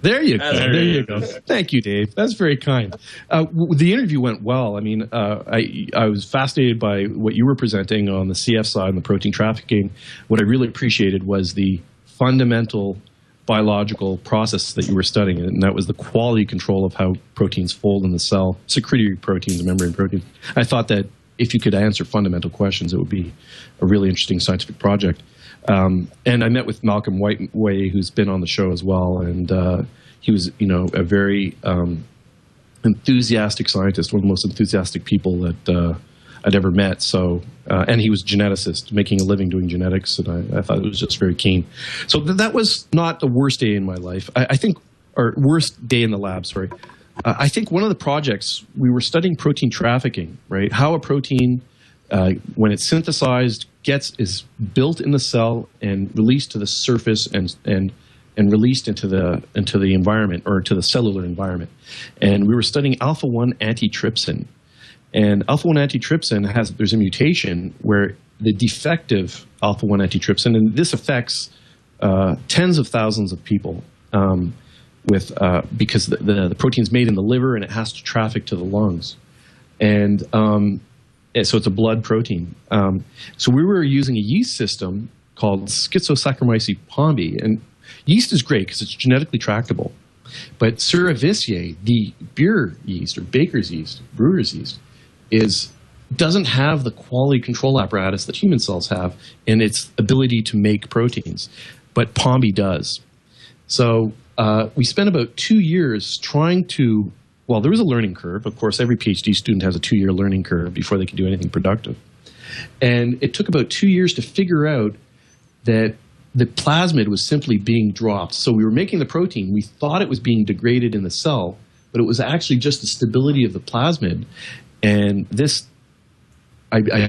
There you go. There you go. Thank you, Dave. That's very kind. The interview went well. I mean, I was fascinated by what you were presenting on the CF side and the protein trafficking. What I really appreciated was the fundamental biological process that you were studying, and that was the quality control of how proteins fold in the cell, secretory proteins and membrane proteins. I thought that if you could answer fundamental questions, it would be a really interesting scientific project. And I met with Malcolm Whiteway, who's been on the show as well, and he was, a very enthusiastic scientist, one of the most enthusiastic people that I'd ever met. So, and he was a geneticist, making a living doing genetics, and I thought it was just very keen. So that was not the worst day in my life. I think, or worst day in the lab, sorry. I think one of the projects, we were studying protein trafficking, right? How a protein, when it's synthesized, is built in the cell and released to the surface and released into the environment, or to the cellular environment. And we were studying alpha-1 antitrypsin. And alpha-1 antitrypsin there's a mutation where the defective alpha-1 antitrypsin, and this affects tens of thousands of people because the protein's made in the liver and it has to traffic to the lungs. And so it's a blood protein. So we were using a yeast system called Schizosaccharomyces pombe. And yeast is great because it's genetically tractable. But Cerevisiae, the beer yeast, or baker's yeast, brewer's yeast, doesn't have the quality control apparatus that human cells have in its ability to make proteins. But pombe does. So we spent about 2 years trying to... Well, there was a learning curve. Of course, every PhD student has a 2-year learning curve before they can do anything productive. And it took about 2 years to figure out that the plasmid was simply being dropped. So we were making the protein. We thought it was being degraded in the cell, but it was actually just the stability of the plasmid. And this, I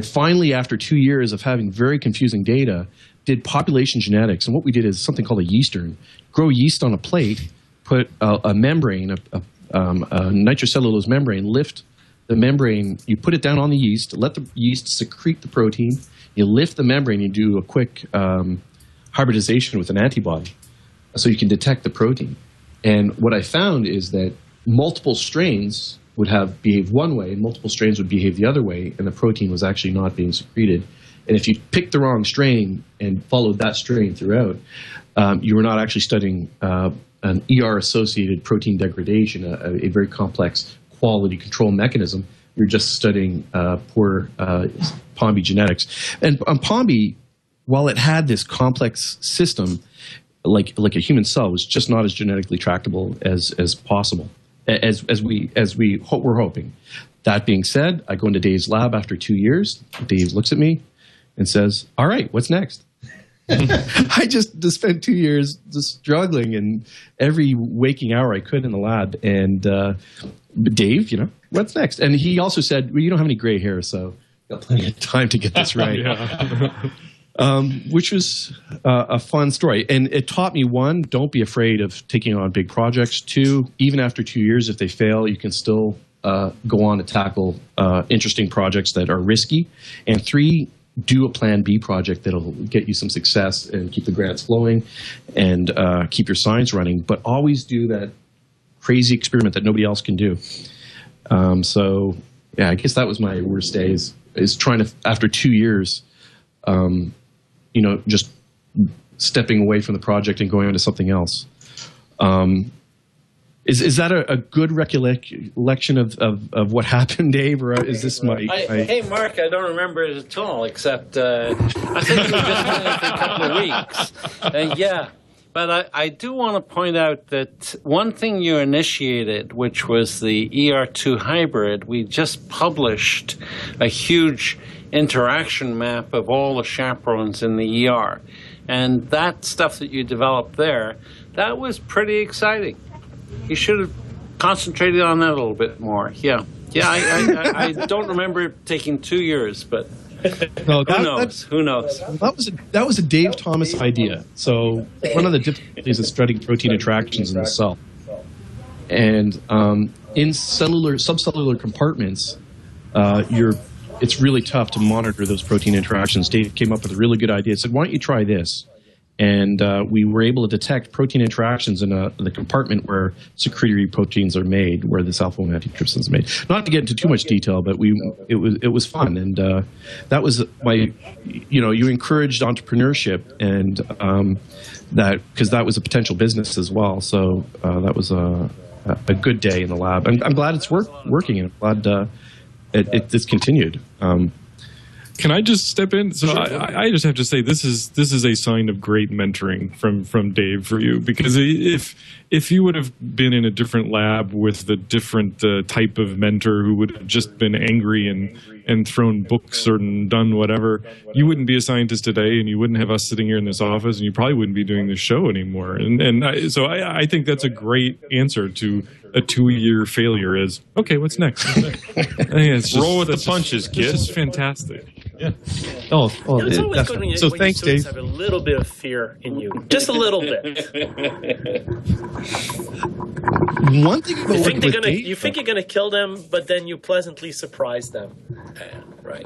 finally, after 2 years of having very confusing data, did population genetics. And what we did is something called a yeastern. Grow yeast on a plate, put a membrane, a nitrocellulose membrane, lift the membrane, you put it down on the yeast, let the yeast secrete the protein, you lift the membrane, you do a quick hybridization with an antibody so you can detect the protein. And what I found is that multiple strains would behave one way and multiple strains would behave the other way, and the protein was actually not being secreted. And if you picked the wrong strain and followed that strain throughout, you were not actually studying an ER-associated protein degradation, a very complex quality control mechanism. You're just studying poor pombe genetics. And pombe, while it had this complex system, like a human cell, was just not as genetically tractable as possible. as we're hoping. That being said, I go into Dave's lab after 2 years. Dave looks at me and says, "All right, what's next?" I just spent 2 years just struggling, and every waking hour I could in the lab. And Dave, what's next? And he also said, "Well, you don't have any gray hair, so you've got plenty of time to get this right." Which was a fun story. And it taught me, one, don't be afraid of taking on big projects. Two, even after 2 years, if they fail, you can still go on to tackle interesting projects that are risky. And three, do a plan B project that'll get you some success and keep the grants flowing and keep your science running. But always do that crazy experiment that nobody else can do. So, yeah, I guess that was my worst days, is trying to, after 2 years, just stepping away from the project and going on to something else. Is that a good recollection of what happened, Dave, or is this my... Hey, Marc, I don't remember it at all, except I think we just did it for a couple of weeks. Yeah, but I do want to point out that one thing you initiated, which was the ER2 hybrid, we just published a huge interaction map of all the chaperones in the ER. And that stuff that you developed there, that was pretty exciting. You should have concentrated on that a little bit more. Yeah. Yeah, I don't remember it taking 2 years, but no, who knows? That was a Dave Thomas idea. So one of the difficulties is studying protein interactions in the cell. And in subcellular compartments, it's really tough to monitor those protein interactions. Dave came up with a really good idea. He said, "Why don't you try this?" And we were able to detect protein interactions in the compartment where secretory proteins are made, where this alpha-1 antitrypsin is made. Not to get into too much detail, but it was fun, and that was you encouraged entrepreneurship, and because that was a potential business as well. So that was a good day in the lab. I'm glad it's working, and I'm glad it's continued. Can I just step in? So I just have to say this is a sign of great mentoring from Dave for you, because if you would have been in a different lab with a different type of mentor who would have just been angry and thrown books or done whatever, you wouldn't be a scientist today, and you wouldn't have us sitting here in this office, and you probably wouldn't be doing this show anymore. So I think that's a great answer to a 2-year failure. Is okay. What's next? Roll with the punches, kid. It's just fantastic. Yeah. It's always good when so when thanks, students Dave. have a little bit of fear in you, just a little bit. One thing about You think you're gonna kill them, but then you pleasantly surprise them. Right.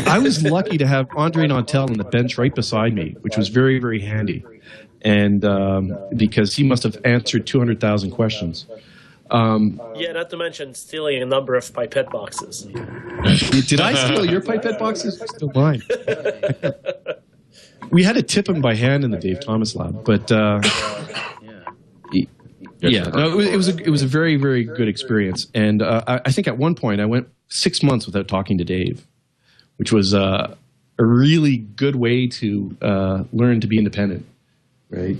I was lucky to have Andre Nantel on the bench right beside me, which was very, very handy, and because he must have answered 200,000 questions. Not to mention stealing a number of pipette boxes. Did I steal your pipette boxes? Still mine. We had to tip him by hand in the Dave Thomas lab, but it was a very, very good experience. And I think at one point I went 6 months without talking to Dave, which was a really good way to learn to be independent, right?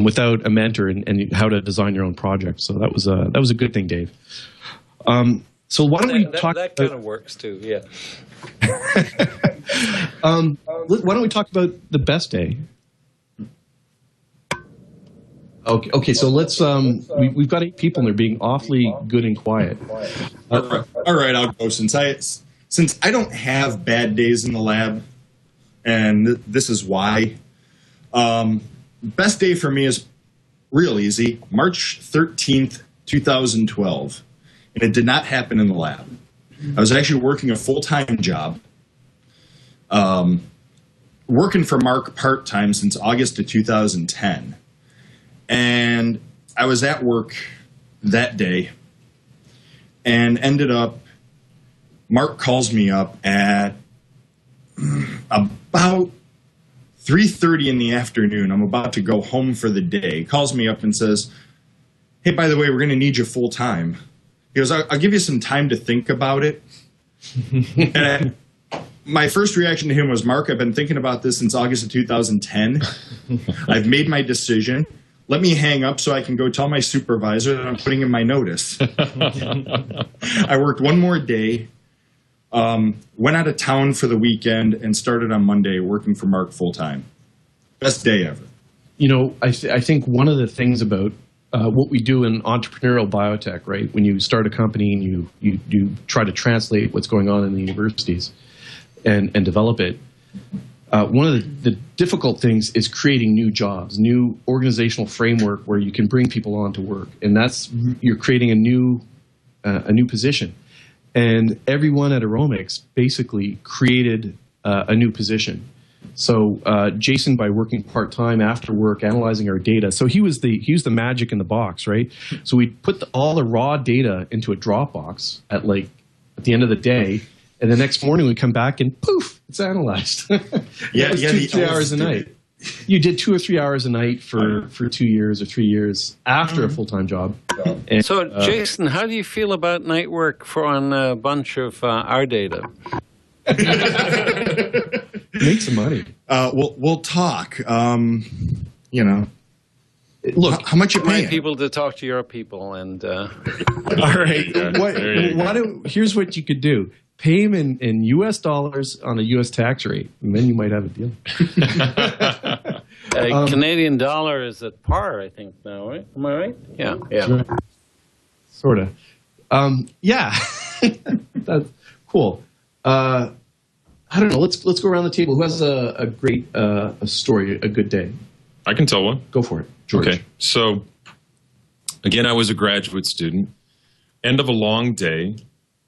Without a mentor and how to design your own project. So that was a good thing, Dave. So why don't we talk? That kind of works too. Yeah. Why don't we talk about the best day? Okay. So let's. We've got 8 people, and they're being awfully good and quiet. All right, I'll go since I don't have bad days in the lab, and this is why. Best day for me is real easy, March 13th, 2012. And it did not happen in the lab. I was actually working a full-time job, working for Marc part-time since August of 2010. And I was at work that day and ended up, Marc calls me up at about 3:30 in the afternoon. I'm about to go home for the day. He calls me up and says, "Hey, by the way, we're going to need you full time." He goes, "I'll give you some time to think about it." And my first reaction to him was, "Marc, I've been thinking about this since August of 2010. I've made my decision. let me hang up so I can go tell my supervisor that I'm putting in my notice. I worked one more day, went out of town for the weekend, and started on Monday working for Marc full-time. Best day ever. You know, I think one of the things about what we do in entrepreneurial biotech, right, when you start a company and you try to translate what's going on in the universities and develop it, one of the difficult things is creating new jobs, new organizational framework where you can bring people on to work. And you're creating a new position. And everyone at Aeromics basically created a new position. So Jasen, by working part-time after work, analyzing our data, so he was the magic in the box, right? So we put all the raw data into a Dropbox at the end of the day, and the next morning we come back and poof, it's analyzed. Yeah, 2-3 hours a night. You did 2 or 3 hours a night for 2 years or 3 years after a full-time job. And, so, Jasen, how do you feel about night work on a bunch of our data? Make some money. We'll talk. You know, look, how much you pay? People to talk to your people, and all right. Here's what you could do: pay him in U.S. dollars on a U.S. tax rate, and then you might have a deal. Canadian dollar is at par, I think now, right? Am I right? Yeah. Right. Sort of. Yeah. That's cool. I don't know. Let's go around the table. Who has a great a story, a good day? I can tell one. Go for it, George. Okay. So, again, I was a graduate student. End of a long day,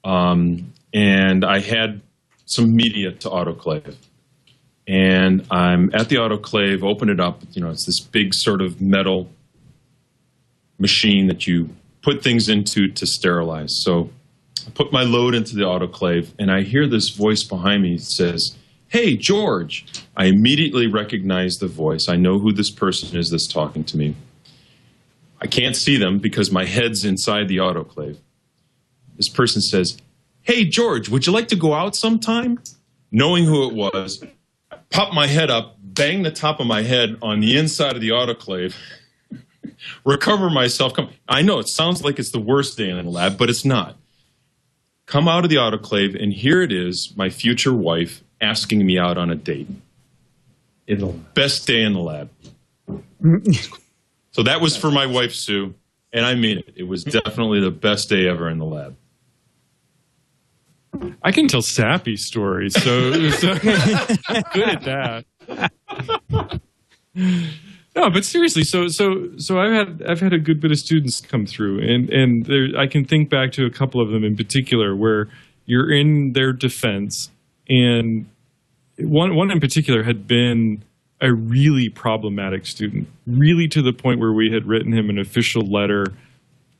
and I had some media to autoclave. And I'm at the autoclave, open it up. You know, it's this big sort of metal machine that you put things into to sterilize. So I put my load into the autoclave, and I hear this voice behind me that says, "Hey, George." I immediately recognize the voice. I know who this person is that's talking to me. I can't see them because my head's inside the autoclave. This person says, "Hey, George, would you like to go out sometime?" Knowing who it was, I pop my head up, bang the top of my head on the inside of the autoclave, recover myself. I know it sounds like it's the worst day in the lab, but it's not. Come out of the autoclave, and here it is, my future wife asking me out on a date. Best day in the lab. So that was for my wife, Sue, and I mean it. It was definitely the best day ever in the lab. I can tell sappy stories, so good at that. No, but seriously, so I've had a good bit of students come through, and I can think back to a couple of them in particular where you're in their defense, and one in particular had been a really problematic student, really to the point where we had written him an official letter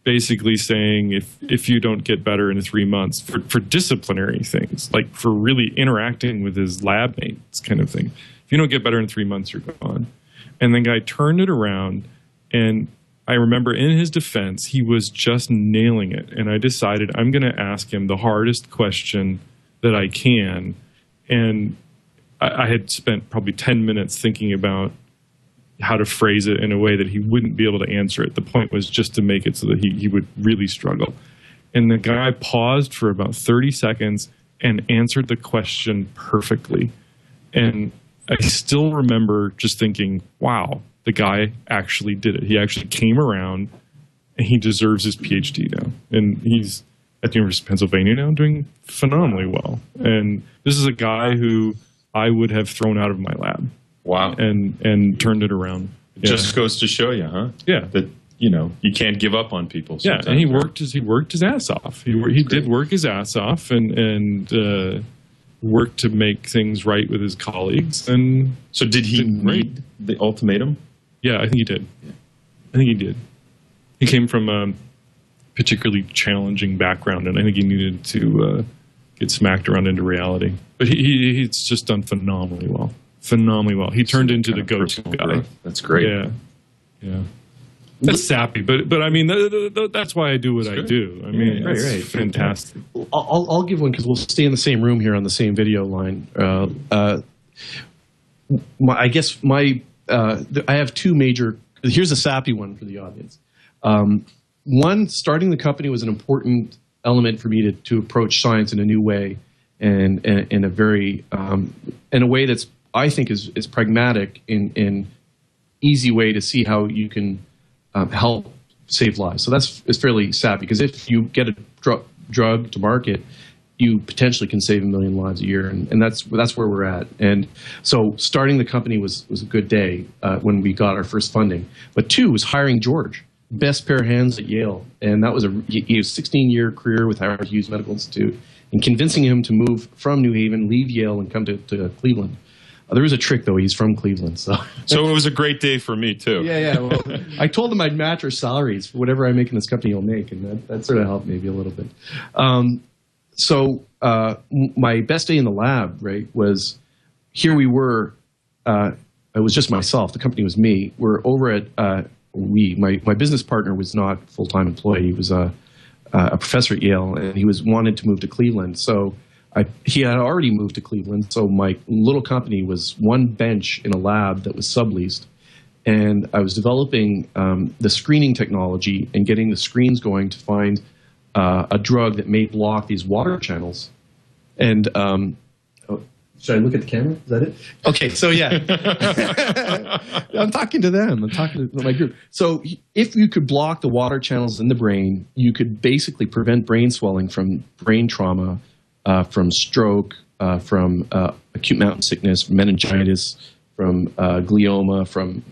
basically saying if you don't get better in 3 months for disciplinary things, like for really interacting with his lab mates kind of thing. If you don't get better in 3 months, you're gone. And the guy turned it around, and I remember in his defense, he was just nailing it. And I decided I'm going to ask him the hardest question that I can. And I had spent probably 10 minutes thinking about how to phrase it in a way that he wouldn't be able to answer it. The point was just to make it so that he would really struggle. And the guy paused for about 30 seconds and answered the question perfectly. And I still remember just thinking, wow, the guy actually did it. He actually came around, and he deserves his Ph.D. now. And he's at the University of Pennsylvania now doing phenomenally well. And this is a guy who I would have thrown out of my lab. Wow. And turned it around. It just goes to show you, huh? Yeah. That, you know, you can't give up on people sometimes. Yeah, and he worked his ass off. He did work his ass off and worked to make things right with his colleagues. And so did he read the ultimatum? Yeah, I think he did. Yeah. I think he did. He came from a particularly challenging background, and I think he needed to get smacked around into reality. But he's just done phenomenally well. Phenomenally well. He turned into the go-to guy. Growth. That's great. Yeah. That's sappy, but I mean that's why I do what I do. I mean, it's fantastic. I'll give one because we'll stay in the same room here on the same video line. I have two major here's a sappy one for the audience. One, starting the company was an important element for me to approach science in a new way, and in a very in a way that's, I think, is pragmatic in easy way to see how you can help save lives. So it's fairly sappy, because if you get a drug to market, you potentially can save 1 million lives a year, and that's where we're at. And so starting the company was a good day when we got our first funding. But 2 was hiring George, best pair of hands at Yale, and that was a 16-year career with Howard Hughes Medical Institute, and convincing him to move from New Haven, leave Yale, and come to Cleveland. There was a trick, though. He's from Cleveland, so it was a great day for me too. Yeah. Well, I told him I'd match our salaries for whatever I make in this company, he'll make, and that sort of helped maybe a little bit. So my best day in the lab, right, was here. We were. It was just myself. The company was me. We're over at my business partner was not a full-time employee. He was a professor at Yale, and he wanted to move to Cleveland. So he had already moved to Cleveland. So my little company was one bench in a lab that was subleased, and I was developing the screening technology and getting the screens going to find a drug that may block these water channels. And should I look at the camera? Is that it? Okay, so yeah. I'm talking to them. I'm talking to my group. So if you could block the water channels in the brain, you could basically prevent brain swelling from brain trauma, from stroke, from acute mountain sickness, from meningitis, from glioma, from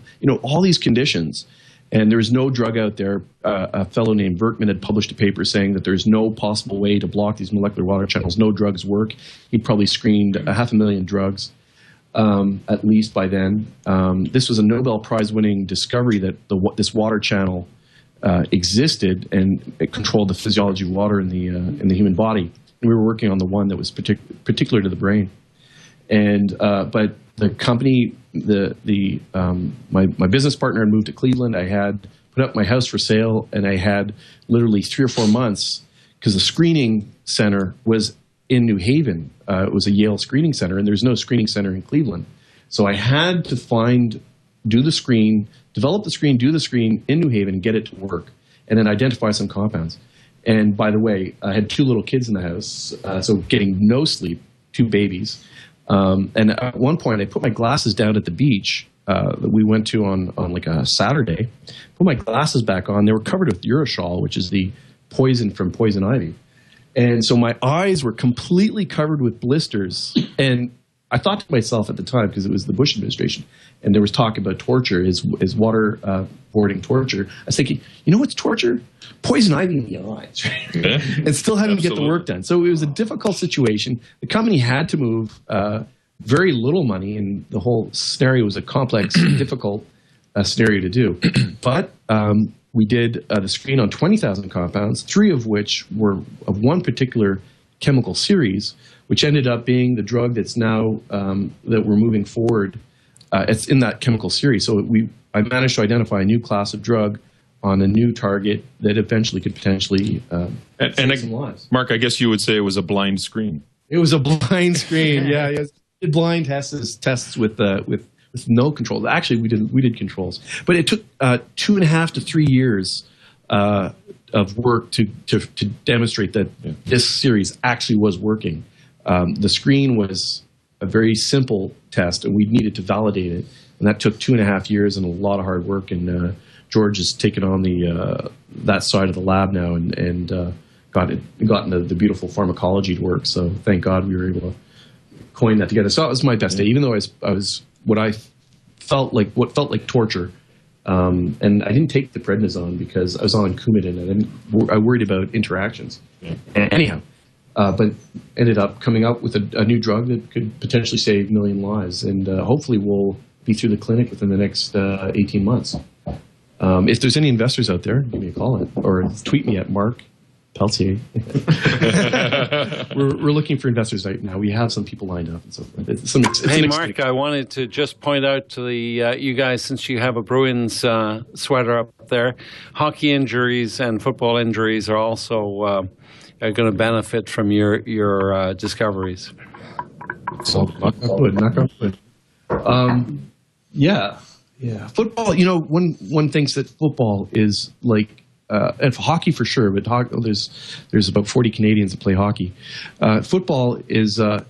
all these conditions. And there was no drug out there. A fellow named Verkman had published a paper saying that there's no possible way to block these molecular water channels. No drugs work. He'd probably screened 500,000 drugs, at least by then. This was a Nobel Prize-winning discovery that this water channel existed, and it controlled the physiology of water in the human body. And we were working on the one that was particular to the brain. And but the company, my business partner had moved to Cleveland. I had put up my house for sale, and I had literally 3 or 4 months, because the screening center was in New Haven. It was a Yale screening center, and there's no screening center in Cleveland. So I had to do the screen, develop the screen, do the screen in New Haven, and get it to work, and then identify some compounds. And by the way, I had 2 little kids in the house, so getting no sleep, 2 babies. And at one point, I put my glasses down at the beach that we went to on like a Saturday. Put my glasses back on. They were covered with urushiol, which is the poison from poison ivy. And so my eyes were completely covered with blisters. And I thought to myself at the time, because it was the Bush administration, and there was talk about torture, is waterboarding torture. I was thinking, what's torture? Poison ivy in the eyes, right? Yeah, and still having to get the work done. So it was a difficult situation. The company had to move very little money, and the whole scenario was a complex, difficult scenario to do. But we did the screen on 20,000 compounds, 3 of which were of one particular chemical series, which ended up being the drug that's now that we're moving forward. It's in that chemical series. So I managed to identify a new class of drug on a new target that eventually could potentially save some lives. Marc, I guess you would say it was a blind screen. It was a blind screen. Yeah, yes. Did blind tests with no controls. Actually, we did controls, but it took 2.5 to 3 years of work to demonstrate that this series actually was working. The screen was a very simple test, and we needed to validate it, and that took 2.5 years and a lot of hard work. And George has taken on that side of the lab now, and gotten the beautiful pharmacology to work. So thank God we were able to coin that together. So that was my best day, even though I was what felt like torture. And I didn't take the prednisone because I was on Coumadin, and I worried about interactions. Yeah. Anyhow, but ended up coming up with a new drug that could potentially save 1 million lives, and hopefully we'll be through the clinic within the next 18 months. If there's any investors out there, give me a call or tweet me at Marc Pelletier. We're looking for investors right now. We have some people lined up and so forth. Hey, Marc, I wanted to just point out to you guys, since you have a Bruins sweater up there, hockey injuries and football injuries are also going to benefit from your discoveries. So, knock on wood. Yeah. Yeah, football. You know, one thinks that football is like, and hockey for sure, but there's about 40 Canadians that play hockey. Football is an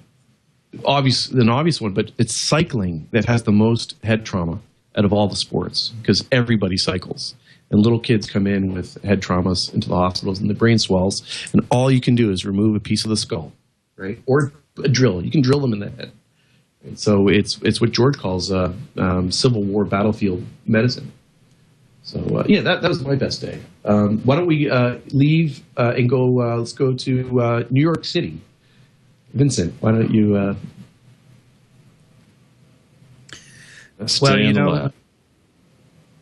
obvious one, but it's cycling that has the most head trauma out of all the sports because everybody cycles. And little kids come in with head traumas into the hospitals, and the brain swells, and all you can do is remove a piece of the skull, right? Or a drill. You can drill them in the head. And so it's what George calls Civil War battlefield medicine. So that was my best day. Why don't we leave and go? Let's go to New York City. Vincent, why don't you? Well, you know,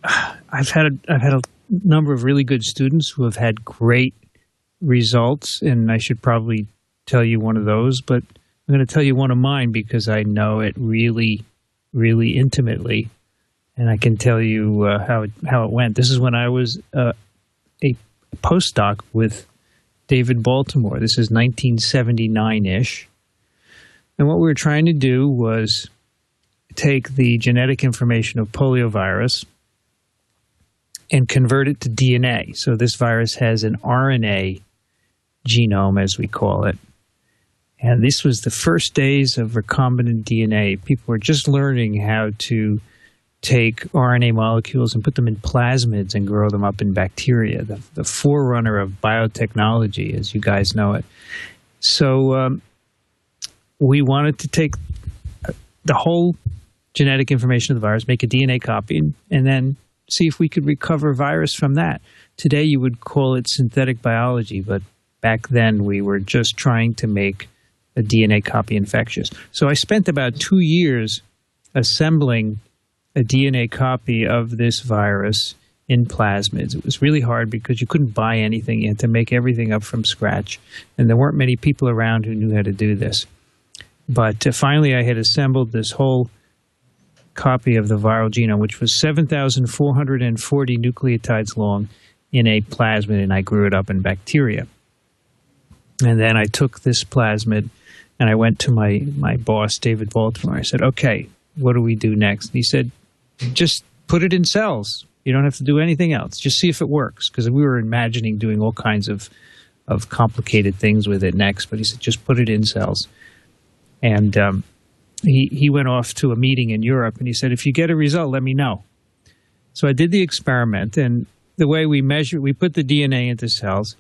I've had a number of really good students who have had great results, and I should probably tell you one of those, but I'm going to tell you one of mine because I know it really, really intimately, and I can tell you how it went. This is when I was a postdoc with David Baltimore. This is 1979-ish, and what we were trying to do was take the genetic information of poliovirus and convert it to DNA. So this virus has an RNA genome, as we call it. And this was the first days of recombinant DNA. People were just learning how to take RNA molecules and put them in plasmids and grow them up in bacteria, the forerunner of biotechnology, as you guys know it. So we wanted to take the whole genetic information of the virus, make a DNA copy, and then see if we could recover virus from that. Today you would call it synthetic biology, but back then we were just trying to make a DNA copy infectious. So I spent about 2 years assembling a DNA copy of this virus in plasmids. It was really hard because you couldn't buy anything. You had to make everything up from scratch, and there weren't many people around who knew how to do this. But finally I had assembled this whole copy of the viral genome, which was 7,440 nucleotides long in a plasmid, and I grew it up in bacteria. And then I took this plasmid and I went to my boss, David Baltimore. I said, okay, what do we do next? And he said, just put it in cells. You don't have to do anything else. Just see if it works. Because we were imagining doing all kinds of complicated things with it next. But he said, just put it in cells. And he went off to a meeting in Europe, and he said, if you get a result, let me know. So I did the experiment, and the way we put the DNA into cells,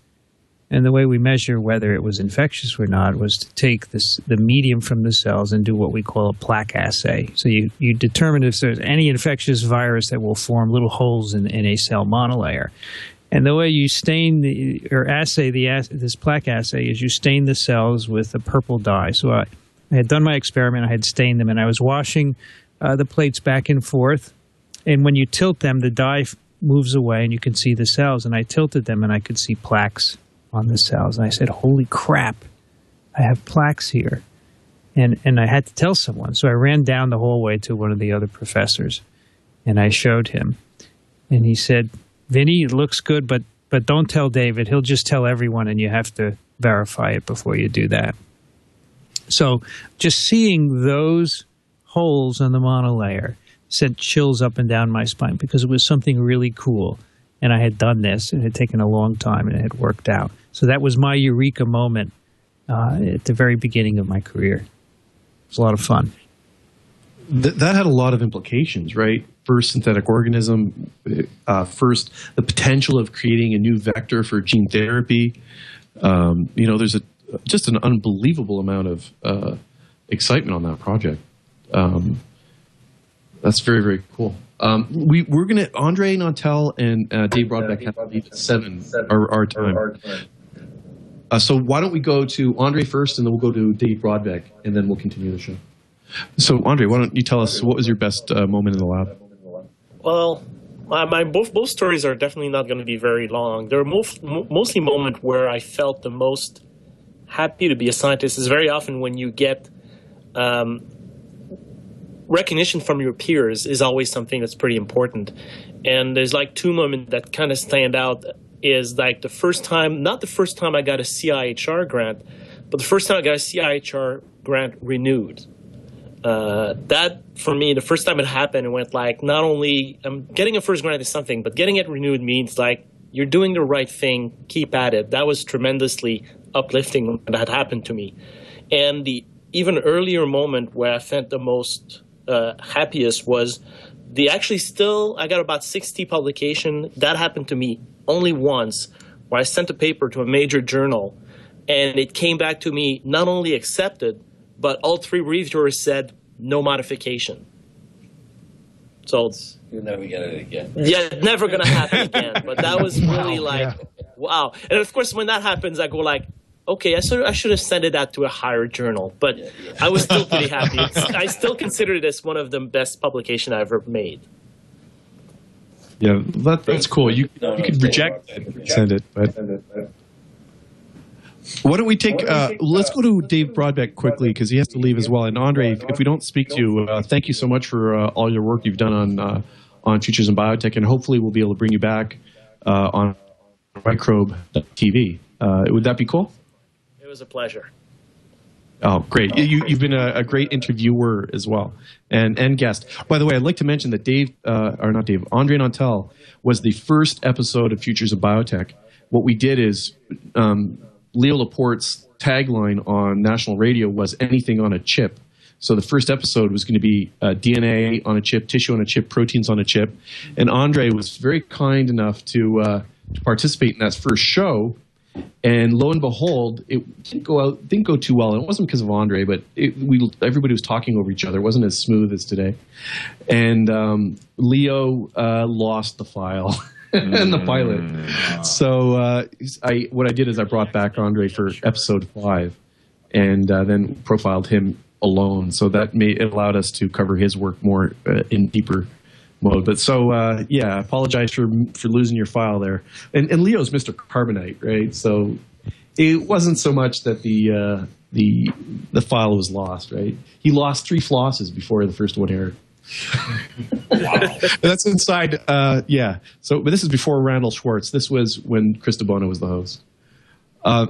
and the way we measure whether it was infectious or not was to take the medium from the cells and do what we call a plaque assay. So you determine if there's any infectious virus that will form little holes in a cell monolayer. And the way you stain this plaque assay is you stain the cells with a purple dye. So I had done my experiment, I had stained them, and I was washing the plates back and forth. And when you tilt them, the dye moves away and you can see the cells. And I tilted them and I could see plaques on the cells. And I said, holy crap, I have plaques here. And I had to tell someone. So I ran down the hallway to one of the other professors and I showed him. And he said, Vinny, it looks good, but don't tell David. He'll just tell everyone and you have to verify it before you do that. So just seeing those holes on the monolayer sent chills up and down my spine because it was something really cool. And I had done this. It had taken a long time, and it had worked out. So that was my eureka moment at the very beginning of my career. It was a lot of fun. That had a lot of implications, right? First, synthetic organism. First, the potential of creating a new vector for gene therapy. There's just an unbelievable amount of excitement on that project. That's very, very cool. We're going to, Andre Nantel and Dave Brodbeck have to leave at 7 our time. So why don't we go to Andre first, and then we'll go to Dave Brodbeck, and then we'll continue the show. So Andre, why don't you tell us what was your best moment in the lab? Well, both stories are definitely not going to be very long. They're mostly moments where I felt the most happy to be a scientist. Is very often when you get recognition from your peers is always something that's pretty important. And there's like two moments that kind of stand out is like the first time, not the first time I got a CIHR grant, but the first time I got a CIHR grant renewed. that, for me, the first time it happened, it went like, not only getting a first grant is something, but getting it renewed means like you're doing the right thing, keep at it. That was tremendously uplifting when that happened to me. And the even earlier moment where I felt the most happiest was I got about 60 publications. That happened to me only once, where I sent a paper to a major journal, and it came back to me not only accepted, but all 3 reviewers said no modification. So you'll never get it again. Yeah, never gonna happen again. But that was really wow. And of course, when that happens, I go like, okay, I should have sent it out to a higher journal. But I was still pretty happy. I still consider it as one of the best publications I've ever made. Yeah, that's cool. You could reject it and send it, but why don't we take? Let's go to Dave Brodbeck quickly because he has to leave as well. And Andre, if we don't speak to you, thank you so much for all your work you've done on Futures in Biotech, and hopefully we'll be able to bring you back on Microbe TV. Would that be cool? It was a pleasure. Oh, great. You've been a great interviewer as well and guest. By the way, I'd like to mention that Andre Nantel was the first episode of Futures of Biotech. What we did is Leo Laporte's tagline on national radio was anything on a chip. So the first episode was going to be DNA on a chip, tissue on a chip, proteins on a chip. And Andre was very kind enough to participate in that first show. And lo and behold, it didn't go too well. And it wasn't because of Andre, but everybody was talking over each other. It wasn't as smooth as today. And Leo lost the file and the pilot. So what I did is I brought back Andre for episode 5 and then profiled him alone. So that allowed us to cover his work more in deeper mode. But so I apologize for losing your file there. And Leo's Mr. Carbonite, right? So it wasn't so much that the file was lost, right? He lost 3 flosses before the first one aired. Wow. That's inside. So, but this is before Randall Schwartz. This was when Chris DeBono was the host.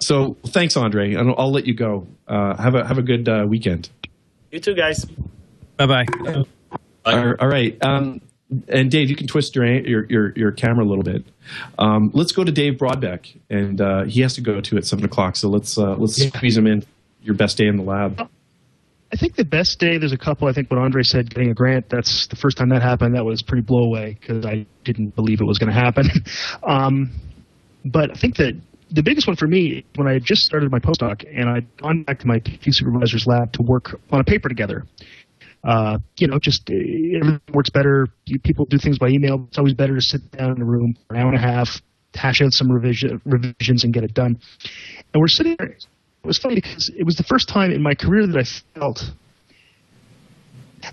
So thanks, Andre. I'll let you go. Have a good weekend. You too, guys. Bye-bye. All right. And Dave, you can twist your camera a little bit. Let's go to Dave Brodbeck, and he has to go to at 7:00. So let's squeeze him in. Your best day in the lab. I think the best day, there's a couple. I think what Andre said, getting a grant, that's the first time that happened. That was pretty blow away because I didn't believe it was going to happen. But I think that the biggest one for me, when I had just started my postdoc and I'd gone back to my PhD supervisor's lab to work on a paper together. Everything works better. People do things by email. It's always better to sit down in a room for an hour and a half, hash out some revisions and get it done. And we're sitting there. It was funny because it was the first time in my career that I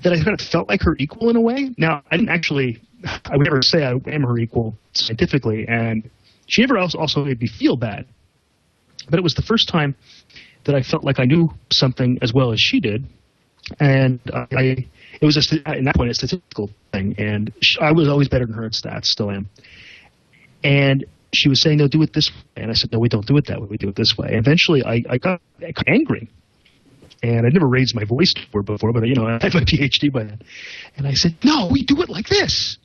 kind of felt like her equal in a way. Now, I would never say I am her equal scientifically, and she never also made me feel bad. But it was the first time that I felt like I knew something as well as she did. And it was at that point a statistical thing, and I was always better than her at stats, still am. And she was saying, "No, do it this way," and I said, "No, we don't do it that way. We do it this way." And eventually, I got angry, and I'd never raised my voice to her before, but I had my PhD by then, and I said, "No, we do it like this."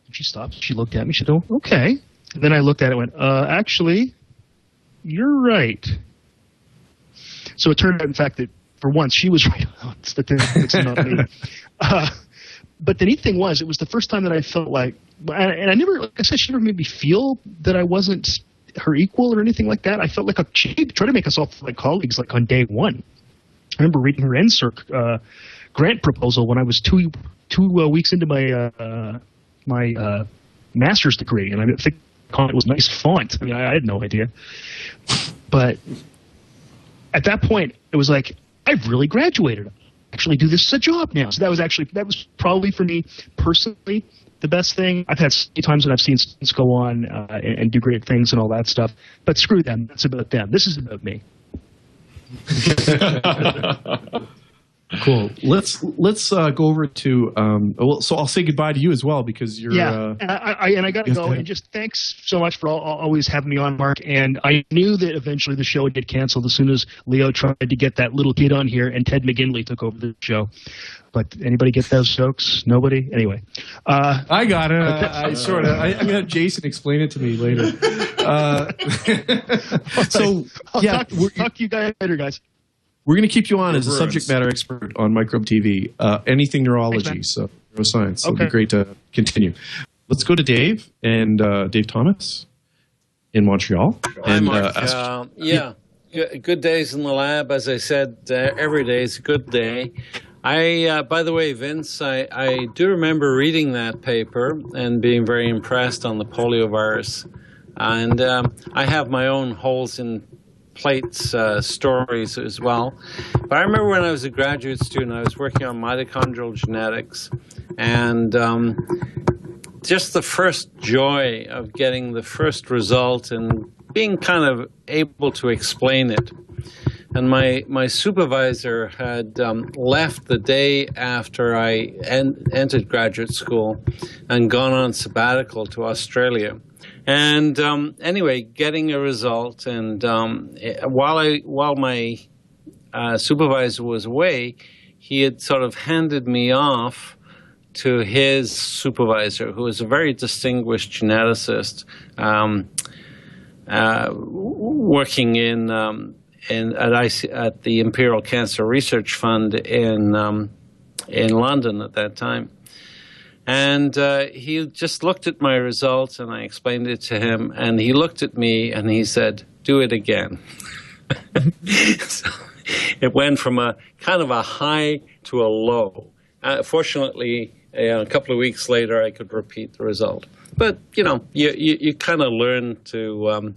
And she stopped. She looked at me. She said, "Oh, okay." And then I looked at it and went, "Actually, you're right." So it turned out, in fact, that for once, she was right on statistics, not me. But the neat thing was, it was the first time that I felt like, and I never, like I said, she never made me feel that I wasn't her equal or anything like that. I felt like she tried to make us all like colleagues, like on day one. I remember reading her NSERC grant proposal when I was two weeks into my master's degree, and I think it was nice font. I mean, I had no idea, but at that point, it was like, I've really graduated. I actually do this as a job now. So that was probably for me personally the best thing. I've had times when I've seen students go on and do great things and all that stuff. But screw them. That's about them. This is about me. Cool. Let's go over to so I'll say goodbye to you as well because you're and I got to go. And just thanks so much for always having me on, Marc. And I knew that eventually the show would get canceled as soon as Leo tried to get that little kid on here and Ted McGinley took over the show. But anybody get those jokes? Nobody. Anyway, I got it. I sort of. I'm gonna have Jason explain it to me later. So I'll talk to you guys later, guys. We're going to keep you on as a subject matter expert on Microbe TV, anything neurology, so neuroscience. It'll be great to continue. Let's go to Dave and Dave Thomas in Montreal. Hi, Marc. Good days in the lab. As I said, every day is a good day. By the way, Vince, I do remember reading that paper and being very impressed on the poliovirus. And I have my own holes in plates stories as well. But I remember when I was a graduate student, I was working on mitochondrial genetics, and just the first joy of getting the first result and being kind of able to explain it. And my supervisor had left the day after I entered graduate school and gone on sabbatical to Australia. And anyway, getting a result, and while my supervisor was away, he had sort of handed me off to his supervisor, who was a very distinguished geneticist, working at the Imperial Cancer Research Fund in London at that time. And he just looked at my results, and I explained it to him, and he looked at me and he said, "Do it again." So it went from a kind of a high to a low. Fortunately, a couple of weeks later, I could repeat the result. But you kind of learn to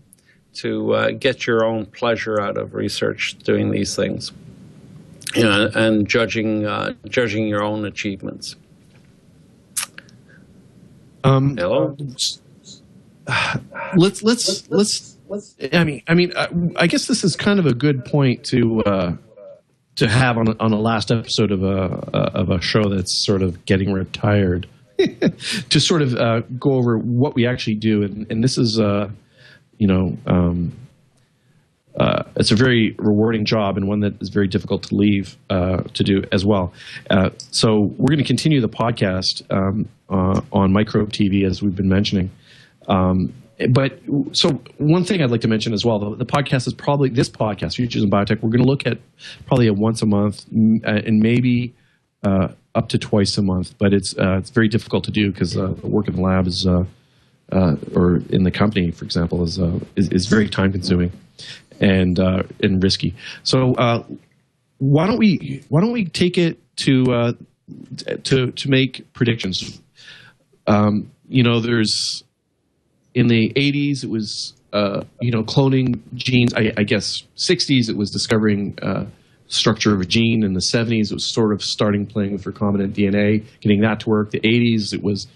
get your own pleasure out of research doing these things, and judging your own achievements. Hello. Let's. I mean, I guess this is kind of a good point to have on a last episode of a show that's sort of getting retired, to sort of go over what we actually do, and this is it's a very rewarding job and one that is very difficult to leave to do as well. So we're going to continue the podcast on Microbe TV, as we've been mentioning. But so one thing I'd like to mention as well, the podcast is probably this podcast, Futures in Biotech. We're going to look at probably a once a month and maybe up to twice a month. But it's very difficult to do because the work in the lab is or in the company, for example, is very time consuming and risky. So why don't we take it to make predictions? There's in the 80s it was cloning genes. I guess 60s it was discovering structure of a gene. In the 70s it was sort of starting playing with recombinant DNA, getting that to work. The 80s it was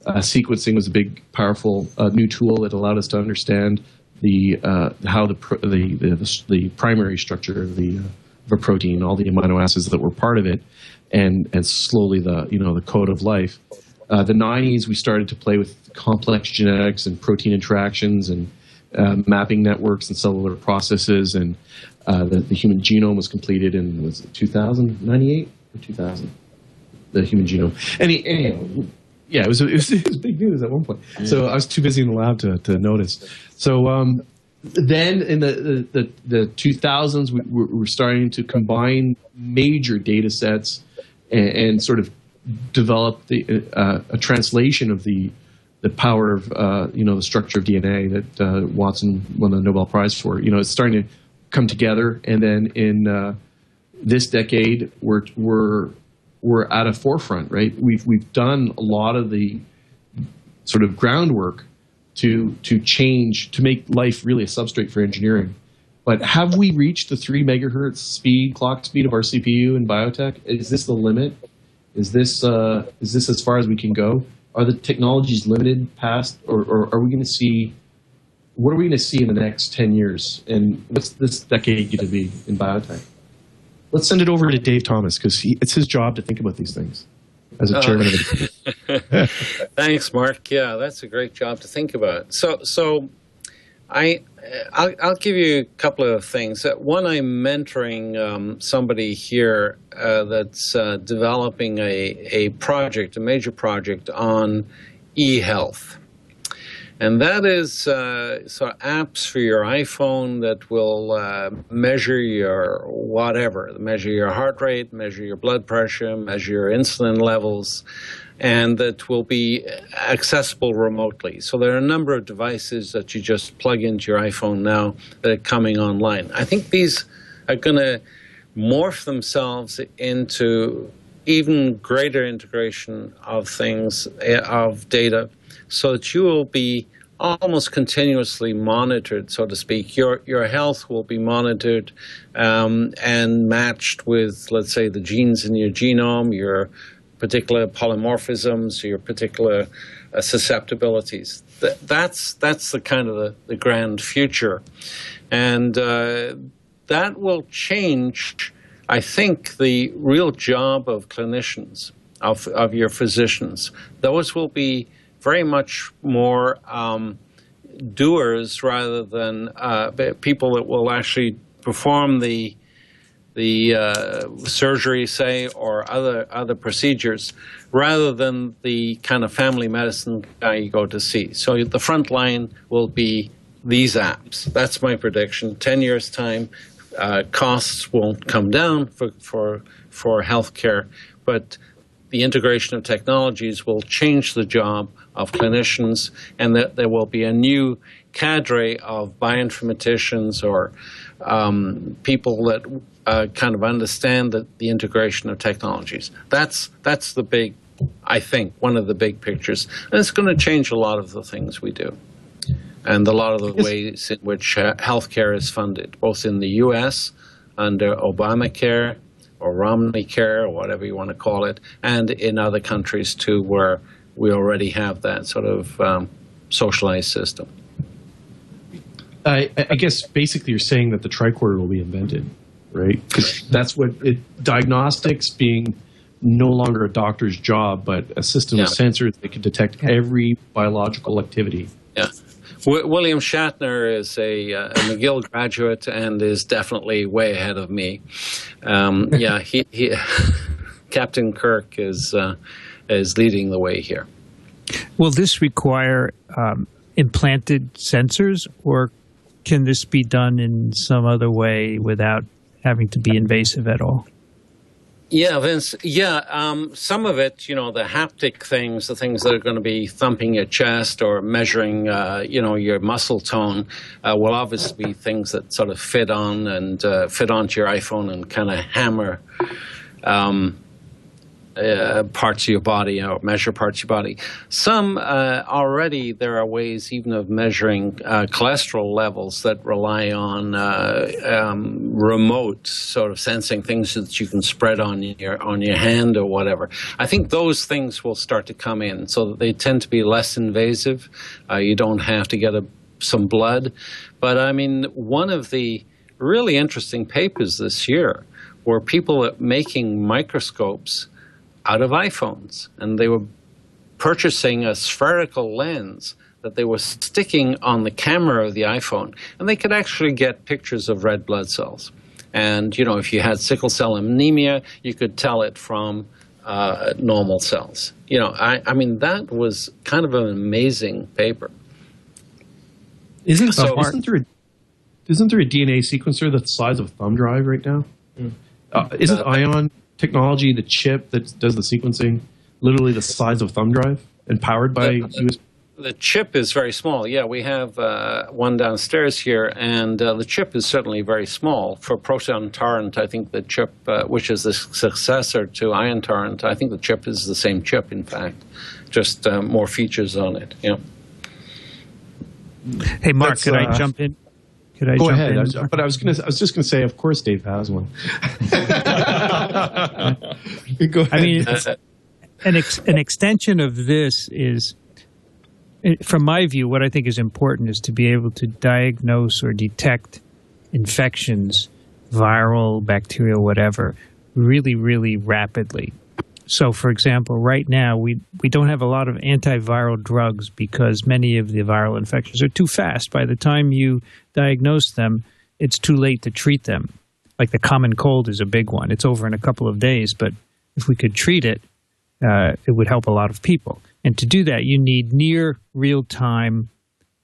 sequencing was a big, powerful new tool that allowed us to understand how the primary structure of a protein, all the amino acids that were part of it, and slowly the code of life. The 90s we started to play with complex genetics and protein interactions and mapping networks and cellular processes, and the human genome was completed in 2098 or 2000. The human genome. Anyhow. Yeah, it was big news at one point. So I was too busy in the lab to notice. So then in the 2000s, we were starting to combine major data sets and sort of develop a translation of the power of the structure of DNA that Watson won the Nobel Prize for. It's starting to come together, and then in this decade, we're at a forefront, right? We've done a lot of the sort of groundwork to change, to make life really a substrate for engineering. But have we reached the 3 megahertz clock speed of our CPU in biotech? Is this the limit? Is this as far as we can go? Are the technologies limited past, or are we going to see? What are we going to see in the next 10 years? And what's this decade going to be in biotech? Let's send it over to Dave Thomas, because it's his job to think about these things as a chairman of the Thanks, Marc. Yeah, that's a great job to think about. So I'll give you a couple of things. One, I'm mentoring somebody here that's developing a major project on e-health. And that is sort of apps for your iPhone that will measure your whatever, measure your heart rate, measure your blood pressure, measure your insulin levels, and that will be accessible remotely. So there are a number of devices that you just plug into your iPhone now that are coming online. I think these are going to morph themselves into even greater integration of things, of data, so that you will be almost continuously monitored, so to speak. Your health will be monitored and matched with, let's say, the genes in your genome, your particular polymorphisms, your particular susceptibilities. That's the kind of the grand future. And that will change, I think, the real job of clinicians, of your physicians. Those will be very much more doers rather than people that will actually perform the surgery, say, or other procedures, rather than the kind of family medicine guy you go to see. So the front line will be these apps. That's my prediction. 10 years' time, costs won't come down for healthcare, but the integration of technologies will change the job of clinicians, and that there will be a new cadre of bioinformaticians or people that kind of understand the integration of technologies. That's the big, I think, one of the big pictures. And it's going to change a lot of the things we do and a lot of the ways in which healthcare is funded, both in the U.S. under Obamacare or Romney Care, or whatever you want to call it, and in other countries too, where we already have that sort of socialized system. I guess basically you're saying that the tricorder will be invented, right? Because that's what diagnostics being no longer a doctor's job, but a system of sensors that can detect every biological activity. Yeah. William Shatner is a McGill graduate and is definitely way ahead of me. He Captain Kirk is leading the way here. Will this require implanted sensors, or can this be done in some other way without having to be invasive at all? Yeah, Vince. Yeah, some of it, the haptic things, the things that are going to be thumping your chest or measuring, your muscle tone, will obviously be things that sort of fit on and fit onto your iPhone and kind of hammer parts of your body or measure parts of your body. Some already there are ways even of measuring cholesterol levels that rely on remote sort of sensing things that you can spread on your hand or whatever. I think those things will start to come in, so that they tend to be less invasive. You don't have to get some blood. But I mean, one of the really interesting papers this year were people making microscopes out of iPhones, and they were purchasing a spherical lens that they were sticking on the camera of the iPhone, and they could actually get pictures of red blood cells. And, if you had sickle cell anemia, you could tell it from normal cells. I mean, that was kind of an amazing paper. Isn't there a DNA sequencer that's the size of a thumb drive right now? Isn't Ion technology, the chip that does the sequencing, literally the size of a thumb drive and powered by USB? The chip is very small. Yeah, we have one downstairs here, and the chip is certainly very small. For Proton Torrent, I think the chip, which is the successor to Ion Torrent, I think the chip is the same chip, in fact, just more features on it. Yeah. Hey, Marc, could I jump in? Go ahead. But I was just going to say, of course, Dave has one. Go ahead. I mean, an extension of this is, from my view, what I think is important is to be able to diagnose or detect infections viral, bacterial, whatever, really, really rapidly. So, for example, right now, we don't have a lot of antiviral drugs because many of the viral infections are too fast. By the time you diagnose them, it's too late to treat them. Like the common cold is a big one. It's over in a couple of days, but if we could treat it, it would help a lot of people. And to do that, you need near real-time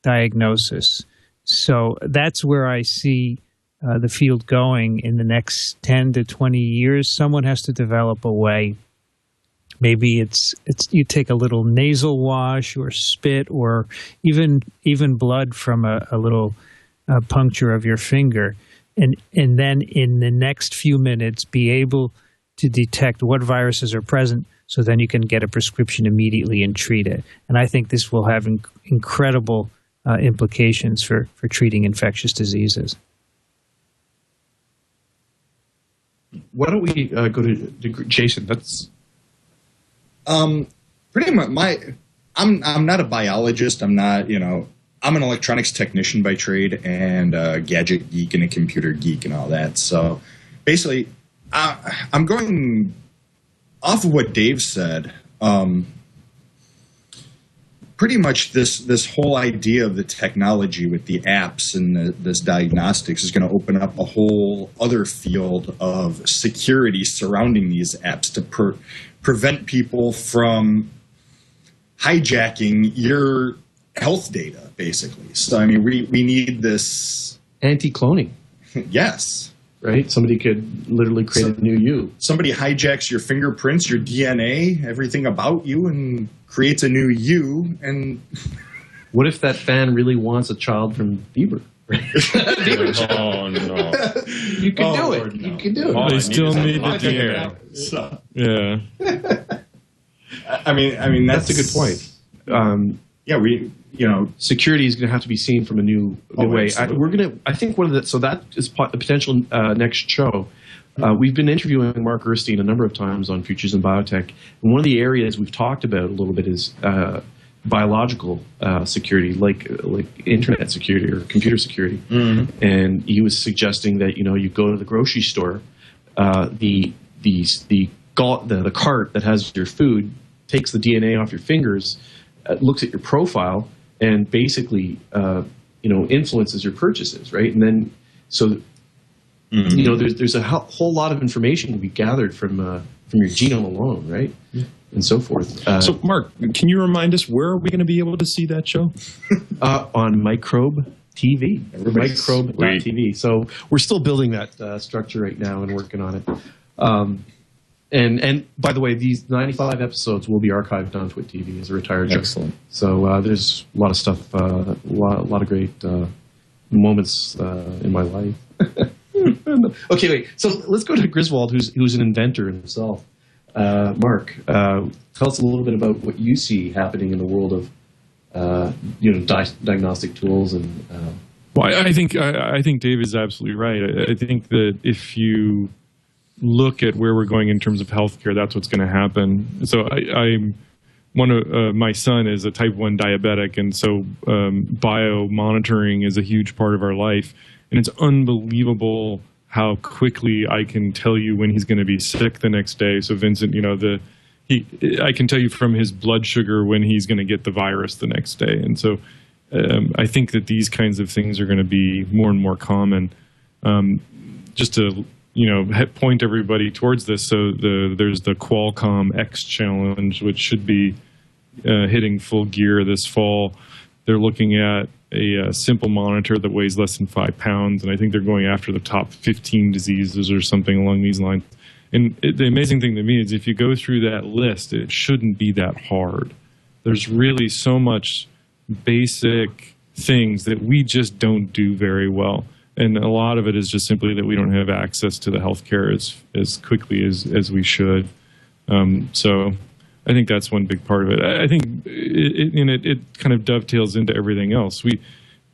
diagnosis. So that's where I see the field going in the next 10 to 20 years. Someone has to develop a way. Maybe it's you take a little nasal wash or spit or even blood from a little puncture of your finger, and then in the next few minutes be able to detect what viruses are present, so then you can get a prescription immediately and treat it. And I think this will have incredible implications for treating infectious diseases. Why don't we go to Jasen? That's pretty much I'm not a biologist. I'm not, I'm an electronics technician by trade and a gadget geek and a computer geek and all that. So basically, I'm going off of what Dave said. Pretty much this whole idea of the technology with the apps and this diagnostics is going to open up a whole other field of security surrounding these apps to prevent people from hijacking your health data, basically. So, I mean, we need this anti-cloning. Yes. Right? Somebody could literally create a new you. Somebody hijacks your fingerprints, your DNA, everything about you, and creates a new you. And what if that fan really wants a child from Bieber? Oh, no. You can do it. No. You can do it. They still need the DNA. So. Yeah. I mean that's a good point. Yeah, security is going to have to be seen from a new way. I think so that is a potential next show. We've been interviewing Marc Gerstein a number of times on Futures in Biotech, and one of the areas we've talked about a little bit is biological security, like internet security or computer security. Mm-hmm. And he was suggesting that you go to the grocery store, the cart that has your food takes the DNA off your fingers, looks at your profile, and basically influences your purchases, right? And then there's a whole lot of information to be gathered from your genome alone, right? Yeah. And so forth. So, Marc, can you remind us, where are we going to be able to see that show? On Microbe TV. Microbe.tv. So we're still building that structure right now and working on it. And by the way, these 95 episodes will be archived on TWiT TV as a retired show. Excellent. So there's a lot of stuff, a lot of great moments in my life. Okay, wait. So let's go to Griswold, who's an inventor himself. Marc, tell us a little bit about what you see happening in the world of diagnostic tools and. Well, I think Dave is absolutely right. I think that if you look at where we're going in terms of healthcare, that's what's going to happen. So my son is a type 1 diabetic, and so bio monitoring is a huge part of our life, and it's unbelievable how quickly I can tell you when he's going to be sick the next day. So Vincent, I can tell you from his blood sugar when he's going to get the virus the next day, and so I think that these kinds of things are going to be more and more common. Just to point everybody towards this. So there's the Qualcomm X challenge, which should be hitting full gear this fall. They're looking at a simple monitor that weighs less than 5 pounds, and I think they're going after the top 15 diseases or something along these lines. And the amazing thing to me is if you go through that list, it shouldn't be that hard. There's really so much basic things that we just don't do very well. And a lot of it is just simply that we don't have access to the healthcare as quickly as we should. So I think that's one big part of it. I think it kind of dovetails into everything else.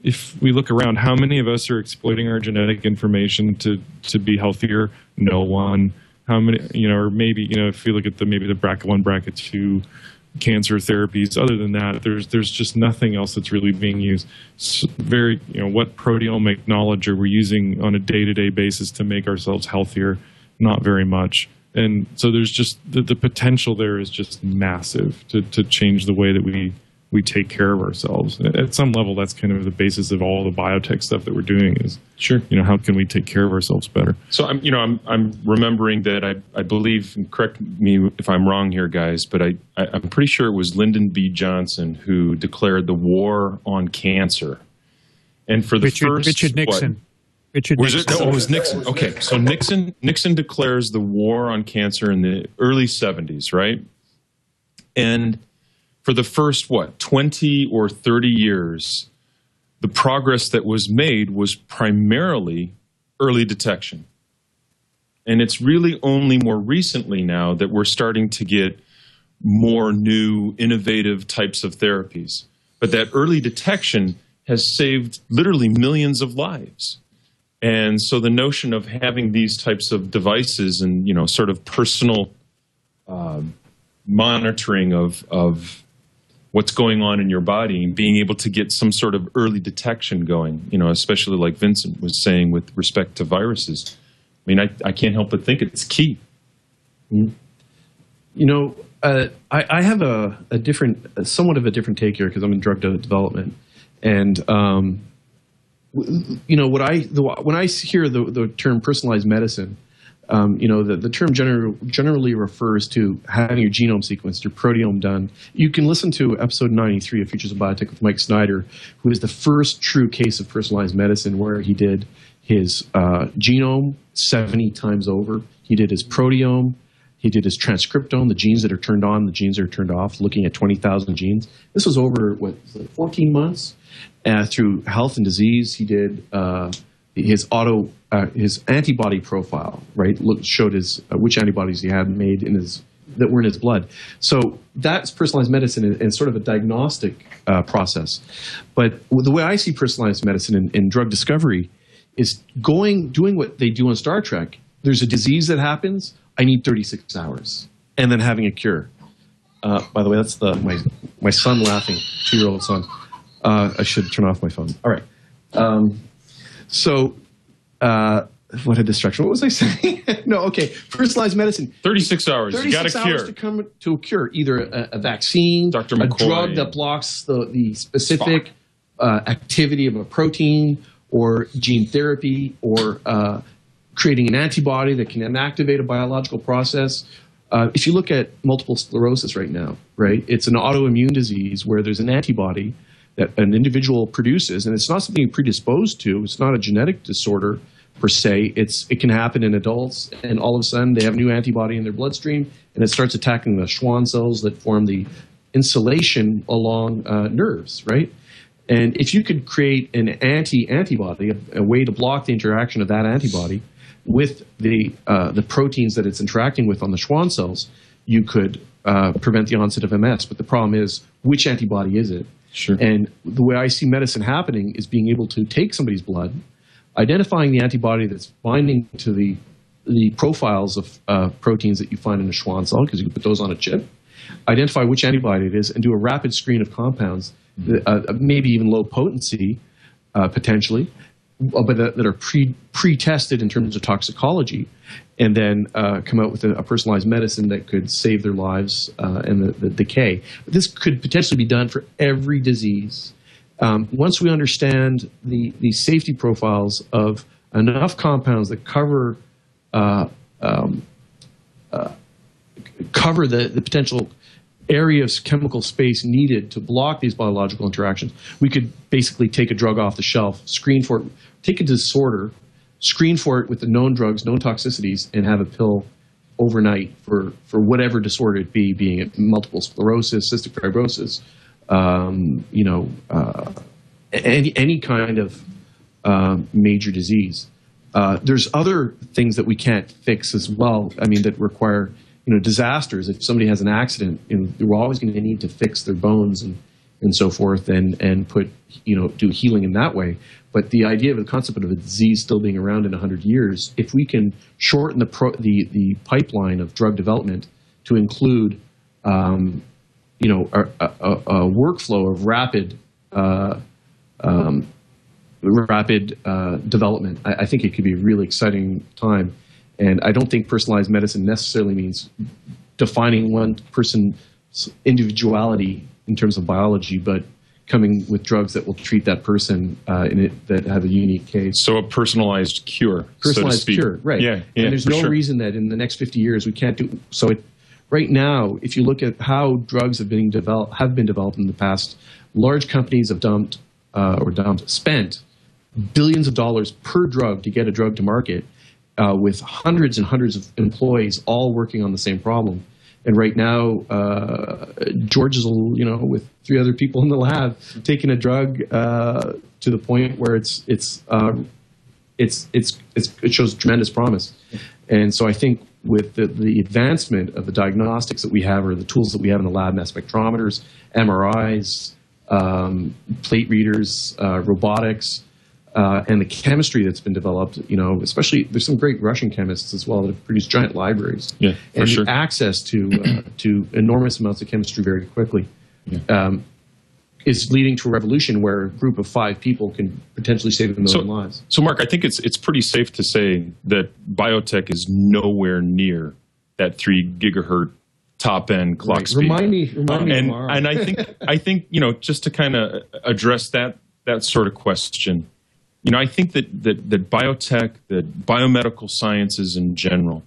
If we look around, how many of us are exploiting our genetic information to be healthier? No one. How many, or maybe, if you look at maybe the bracket 1, bracket 2 cancer therapies. Other than that, there's just nothing else that's really being used. What proteomic knowledge are we using on a day-to-day basis to make ourselves healthier? Not very much. And so there's just the potential there is just massive to change the way that we take care of ourselves. At some level, that's kind of the basis of all the biotech stuff that we're doing is, how can we take care of ourselves better? So I'm remembering that I believe, and correct me if I'm wrong here, guys, but I'm pretty sure it was Lyndon B. Johnson who declared the war on cancer. And for the Richard Nixon. Richard Nixon. No, it was Nixon. Okay, so Nixon declares the war on cancer in the early 70s, right? And for the first, 20 or 30 years, the progress that was made was primarily early detection. And it's really only more recently now that we're starting to get more new, innovative types of therapies. But that early detection has saved literally millions of lives. And so the notion of having these types of devices and, sort of personal monitoring of what's going on in your body and being able to get some sort of early detection going, especially like Vincent was saying with respect to viruses. I mean, I can't help but think it's key. I have a different, somewhat of a different take here because I'm in drug development. And, when I hear the term personalized medicine, the term generally refers to having your genome sequenced, your proteome done. You can listen to episode 93 of Futures of Biotech with Mike Snyder, who is the first true case of personalized medicine where he did his genome 70 times over. He did his proteome. He did his transcriptome, the genes that are turned on, the genes that are turned off, looking at 20,000 genes. This was over, 14 months? Through health and disease, he did his antibody profile, right? Showed which antibodies he had made that were in his blood. So that's personalized medicine and sort of a diagnostic process. But the way I see personalized medicine in drug discovery is doing what they do on Star Trek. There's a disease that happens. I need 36 hours, and then having a cure. By the way, that's my son laughing, 2-year-old son. I should turn off my phone. All right. What a distraction. What was I saying? No, okay. Personalized medicine. 36 hours. 36 you got a cure. hours to come to a cure. Either a vaccine, Dr. a McCoy. drug that blocks the specific activity of a protein, or gene therapy, or creating an antibody that can inactivate a biological process. If you look at multiple sclerosis right now, right, it's an autoimmune disease where there's an antibody that an individual produces, and it's not something you're predisposed to. It's not a genetic disorder per se. It can happen in adults, and all of a sudden they have a new antibody in their bloodstream, and it starts attacking the Schwann cells that form the insulation along nerves, right? And if you could create an antibody, a way to block the interaction of that antibody with the proteins that it's interacting with on the Schwann cells, you could prevent the onset of MS. But the problem is, which antibody is it? Sure. And the way I see medicine happening is being able to take somebody's blood, identifying the antibody that's binding to the profiles of proteins that you find in a Schwann cell, because you can put those on a chip, identify which antibody it is, and do a rapid screen of compounds, maybe even low potency, potentially, but that are pre-tested in terms of toxicology, and then come out with a personalized medicine that could save their lives and the decay. This could potentially be done for every disease. Once we understand the safety profiles of enough compounds that cover the potential area of chemical space needed to block these biological interactions, we could basically take a drug off the shelf, screen for it, take a disorder, screen for it with the known drugs, known toxicities, and have a pill overnight for whatever disorder it be, being it multiple sclerosis, cystic fibrosis, any kind of major disease. There's other things that we can't fix as well. I mean, that require disasters. If somebody has an accident, we're always going to need to fix their bones and so forth, and put do healing in that way. But the idea of the concept of a disease still being around in 100 years, if we can shorten the pipeline of drug development to include a workflow of rapid development. I think it could be a really exciting time. And I don't think personalized medicine necessarily means defining one person's individuality in terms of biology, but coming with drugs that will treat that person that have a unique case. So a personalized cure, personalized so to speak. cure, right? Yeah, and there's no reason that in the next 50 years we can't do so. Right now, if you look at how drugs have been developed in the past, large companies have spent billions of dollars per drug to get a drug to market, with hundreds and hundreds of employees all working on the same problem. And right now, George is, with 3 other people in the lab, taking a drug to the point where it shows tremendous promise. And so I think with the advancement of the diagnostics that we have, or the tools that we have in the lab, mass spectrometers, MRIs, plate readers, robotics, and the chemistry that's been developed, especially there's some great Russian chemists as well that have produced giant libraries. Yeah, for sure. Access to enormous amounts of chemistry very quickly is leading to a revolution where a group of 5 people can potentially save a million lives. So, Marc, I think it's pretty safe to say that biotech is nowhere near that 3 gigahertz top end clock speed. Remind me tomorrow. And I think just to kind of address that sort of question. I think that biotech, that biomedical sciences in general,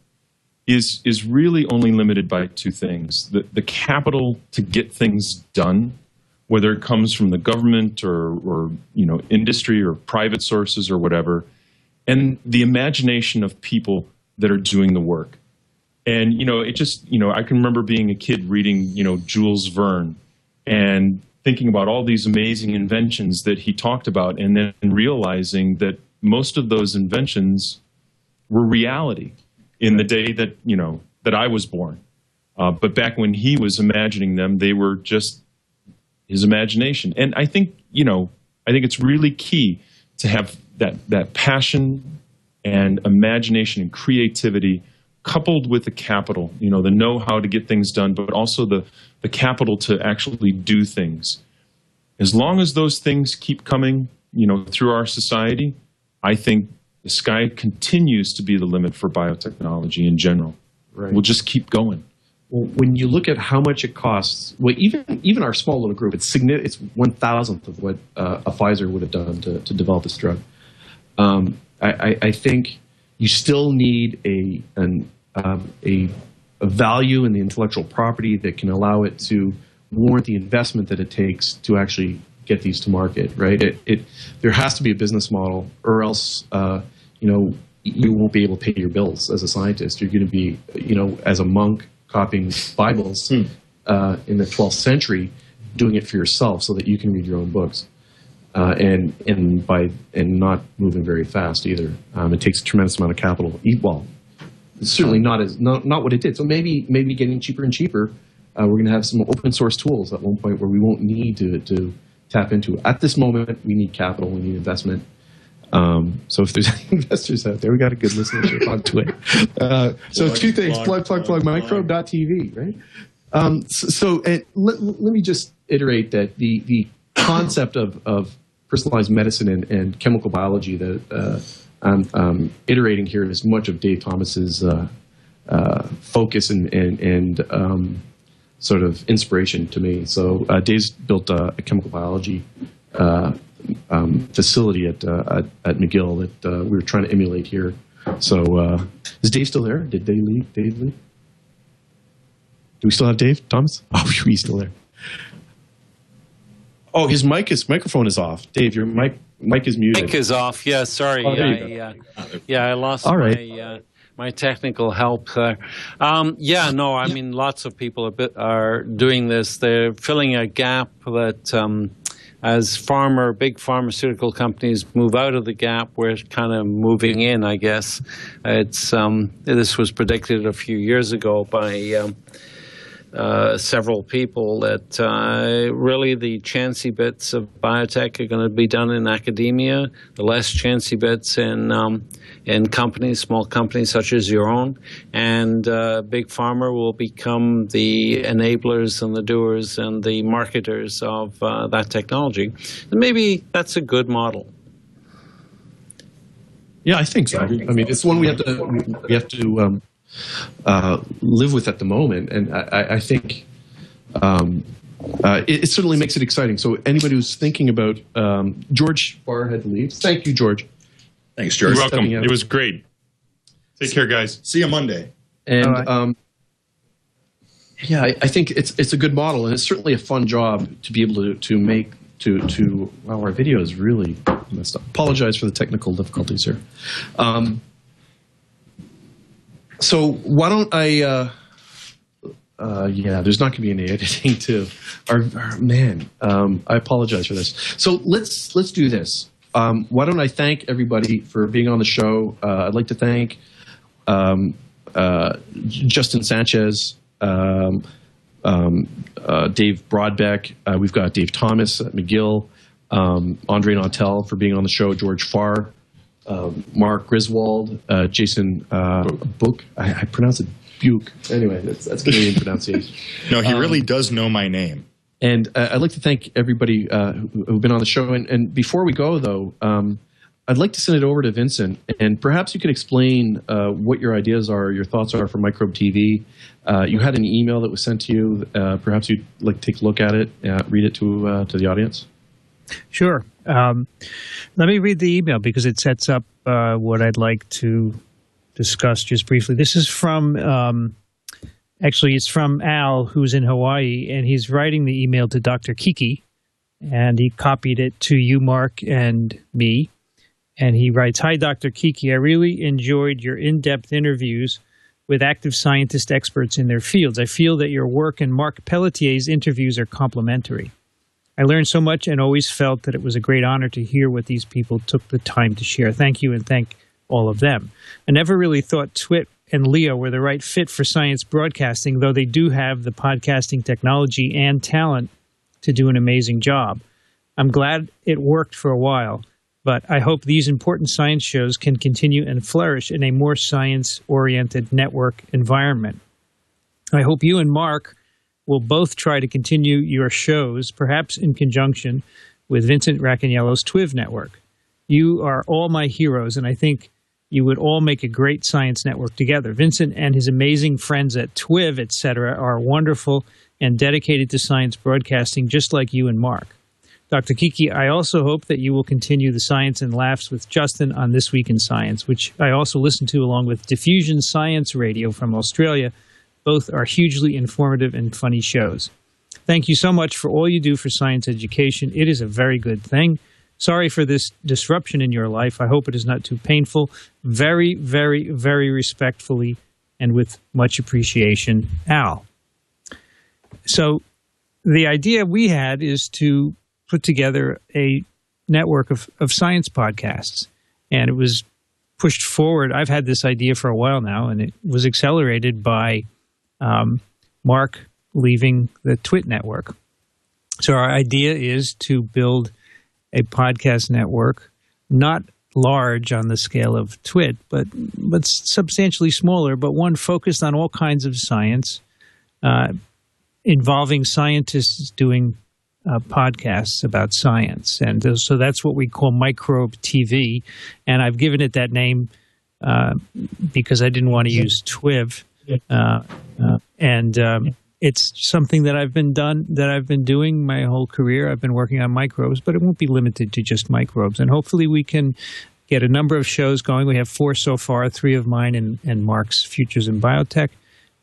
is really only limited by 2 things: the capital to get things done, whether it comes from the government or industry or private sources or whatever, and the imagination of people that are doing the work. And it just I can remember being a kid reading Jules Verne and thinking about all these amazing inventions that he talked about, and then realizing that most of those inventions were reality in the day that that I was born. But back when he was imagining them, they were just his imagination. And I think it's really key to have that passion and imagination and creativity coupled with the capital, the know-how to get things done, but also the capital to actually do things. As long as those things keep coming, through our society, I think the sky continues to be the limit for biotechnology in general. Right. We'll just keep going. Well, when you look at how much it costs, well, even our small little group, it's 1,000th of what a Pfizer would have done to develop this drug. I think you still need a value in the intellectual property that can allow it to warrant the investment that it takes to actually get these to market, right? There has to be a business model, or else you won't be able to pay your bills as a scientist. You're going to be as a monk copying Bibles in the 12th century, doing it for yourself so that you can read your own books, and not moving very fast either. It takes a tremendous amount of capital. Well, it's certainly not what it did. So maybe getting cheaper and cheaper. We're going to have some open source tools at one point where we won't need to tap into. At this moment, we need capital, we need investment. So if there's any investors out there, we got a good listenership on Twitter. So 2 things: plug Microbe.tv, right? So let me just iterate that the concept of personalized medicine and chemical biology that I'm iterating here is much of Dave Thomas's focus and sort of inspiration to me. So Dave's built a chemical biology facility at McGill that we were trying to emulate here. So is Dave still there? Did Dave leave? Do we still have Dave Thomas? Oh, he's still there. Oh, his microphone is off. Dave, your mic is muted. Mic is off. Yeah, sorry. Oh, I lost my technical help there. Lots of people are doing this. They're filling a gap that as big pharmaceutical companies move out of the gap, we're kind of moving in, I guess. This was predicted a few years ago by several people that really the chancy bits of biotech are going to be done in academia, the less chancy bits in companies, small companies such as your own, and big pharma will become the enablers and the doers and the marketers of that technology. And maybe that's a good model. Yeah, I think so. I mean, it's one we have to live with at the moment, and I think it certainly makes it exciting. So anybody who's thinking about George Farr had to leave. Thank you, George. Thanks, George. You're welcome. It was great. Take care, guys. See you Monday. And yeah, I think it's a good model, and it's certainly a fun job to be able to make. Wow, our video is really messed up. Apologize for the technical difficulties here. So why don't I? Yeah, there's not going to be any editing to our man. I apologize for this. So let's do this. Why don't I thank everybody for being on the show? I'd like to thank Justin Sanchez. Dave Brodbeck, we've got Dave Thomas at McGill, Andre Nantel for being on the show, George Farr, Marc Griswold, Jasen Buch. I pronounce it Buch. Anyway, that's Canadian pronunciation. No, he really does know my name. And I'd like to thank everybody who've been on the show. And before we go, though, I'd like to send it over to Vincent, and perhaps you could explain what your ideas are, your thoughts are for Microbe TV. You had an email that was sent to you. Perhaps you'd like to take a look at it, read it to the audience. Sure. Let me read the email because it sets up what I'd like to discuss just briefly. This is from, actually, it's from Al, who's in Hawaii, and he's writing the email to Dr. Kiki, and he copied it to you, Marc, and me. And he writes, "Hi, Dr. Kiki. I really enjoyed your in-depth interviews with active scientist experts in their fields. I feel that your work and Marc Pelletier's interviews are complementary. I learned so much and always felt that it was a great honor to hear what these people took the time to share. Thank you, and thank all of them. I never really thought TWiT and Leo were the right fit for science broadcasting, though they do have the podcasting technology and talent to do an amazing job. I'm glad it worked for a while. But I hope these important science shows can continue and flourish in a more science-oriented network environment. I hope you and Marc will both try to continue your shows, perhaps in conjunction with Vincent Racaniello's TWiV network. You are all my heroes, and I think you would all make a great science network together. Vincent and his amazing friends at TWiV, etc., are wonderful and dedicated to science broadcasting, just like you and Marc. Dr. Kiki, I also hope that you will continue the Science and Laughs with Justin on This Week in Science, which I also listen to along with Diffusion Science Radio from Australia. Both are hugely informative and funny shows. Thank you so much for all you do for science education. It is a very good thing. Sorry for this disruption in your life. I hope it is not too painful. Very, very, very respectfully and with much appreciation, Al." So the idea we had is to put together a network of science podcasts, and it was pushed forward. I've had this idea for a while now, and it was accelerated by Marc leaving the TWiT network. So our idea is to build a podcast network, not large on the scale of TWiT, but substantially smaller, but one focused on all kinds of science, involving scientists doing podcasts about science. And so that's what we call Microbe TV. And I've given it that name because I didn't want to use TWiV. It's something that I've been doing my whole career. I've been working on microbes, but it won't be limited to just microbes. And hopefully we can get a number of shows going. We have 4 so far, 3 of mine and Marc's Futures in Biotech.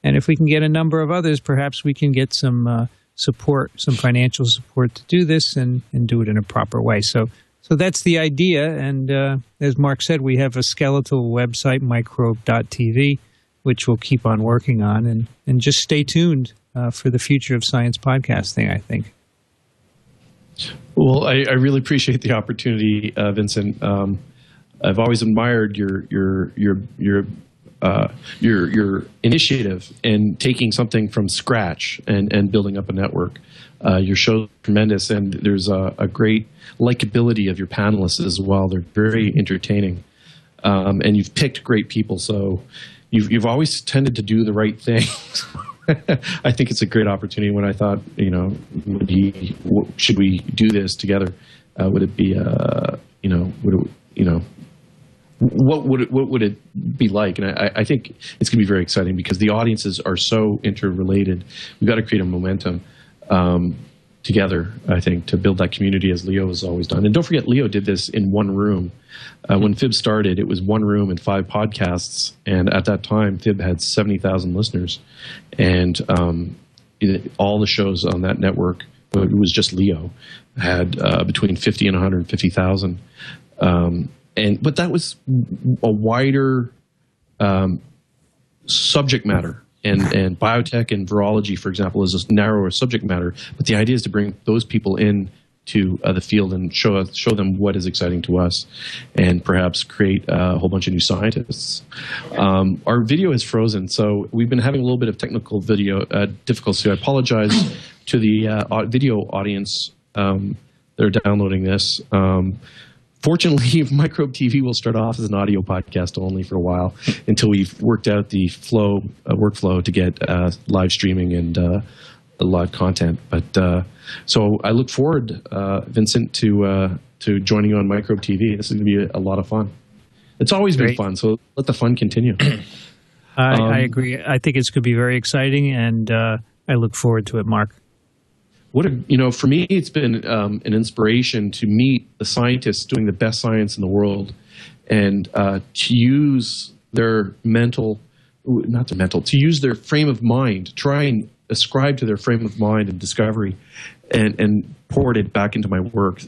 And if we can get a number of others, perhaps we can get some support, some financial support to do this and do it in a proper way. So that's the idea. And as Marc said, we have a skeletal website, microbe.tv, which we'll keep on working on. And just stay tuned for the future of science podcasting, I think. Well, I really appreciate the opportunity, Vincent. I've always admired your your initiative in taking something from scratch and building up a network. Your show's tremendous, and there's a great likability of your panelists as well. They're very entertaining, and you've picked great people. So you've always tended to do the right thing. I think it's a great opportunity. When I thought, should we do this together? Would it be, what would it be like? And I think it's going to be very exciting because the audiences are so interrelated. We've got to create a momentum together, I think, to build that community as Leo has always done. And don't forget, Leo did this in one room. When FIB started, it was one room and 5 podcasts. And at that time, FIB had 70,000 listeners. And all the shows on that network, it was just Leo, had between 50 and 150,000. But that was a wider subject matter. And biotech and virology, for example, is a narrower subject matter. But the idea is to bring those people in to the field and show them what is exciting to us, and perhaps create a whole bunch of new scientists. Our video is frozen, so we've been having a little bit of technical video difficulty. I apologize to the video audience that are downloading this. Fortunately, Microbe TV will start off as an audio podcast only for a while until we've worked out the workflow to get live streaming and live content. But so I look forward, Vincent, to joining you on Microbe TV. This is going to be a lot of fun. It's always been fun, so let the fun continue. I agree. I think it's going to be very exciting, and I look forward to it, Marc. For me, it's been an inspiration to meet the scientists doing the best science in the world, and to use their to use their frame of mind, try and ascribe to their frame of mind and discovery, and pour it back into my work.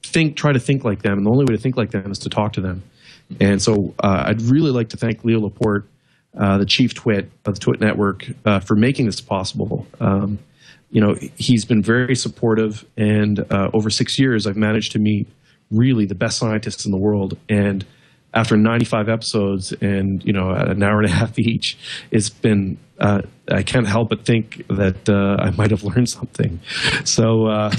Try to think like them, and the only way to think like them is to talk to them. And so I'd really like to thank Leo Laporte, the chief TWiT of the TWiT network, for making this possible. He's been very supportive, and over 6 years, I've managed to meet really the best scientists in the world. And after 95 episodes and, at an hour and a half each, it's been, I can't help but think that I might have learned something. So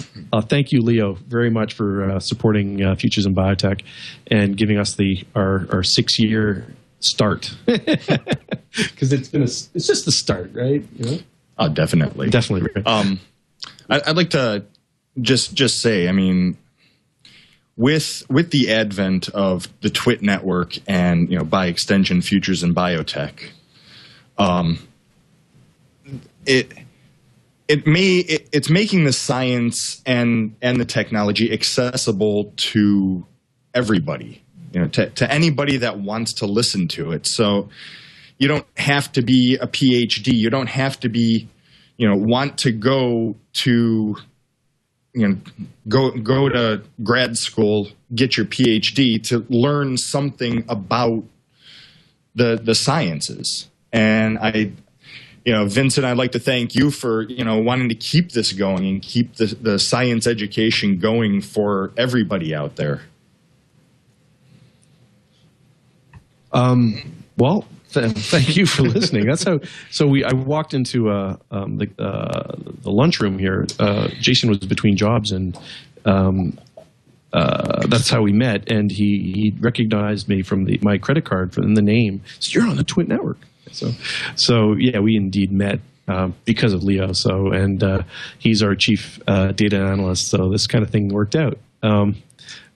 thank you, Leo, very much for supporting Futures in Biotech and giving us our 6-year start. Because it's just the start, right? Oh, definitely. Definitely. I'd like to just say, with the advent of the TWiT network and, by extension, Futures in Biotech, it's making the science and the technology accessible to everybody, to anybody that wants to listen to it. So you don't have to be a Ph.D. You don't have to be, want to go to, go to grad school, get your Ph.D. to learn something about the sciences. And Vincent, I'd like to thank you for, wanting to keep this going and keep the science education going for everybody out there. Well, thank you for listening. That's how. So I walked into the lunchroom here. Jasen was between jobs, and that's how we met. And he recognized me from my credit card from the name. So you're on the TWiT network. So yeah, we indeed met because of Leo. So he's our chief data analyst. So this kind of thing worked out.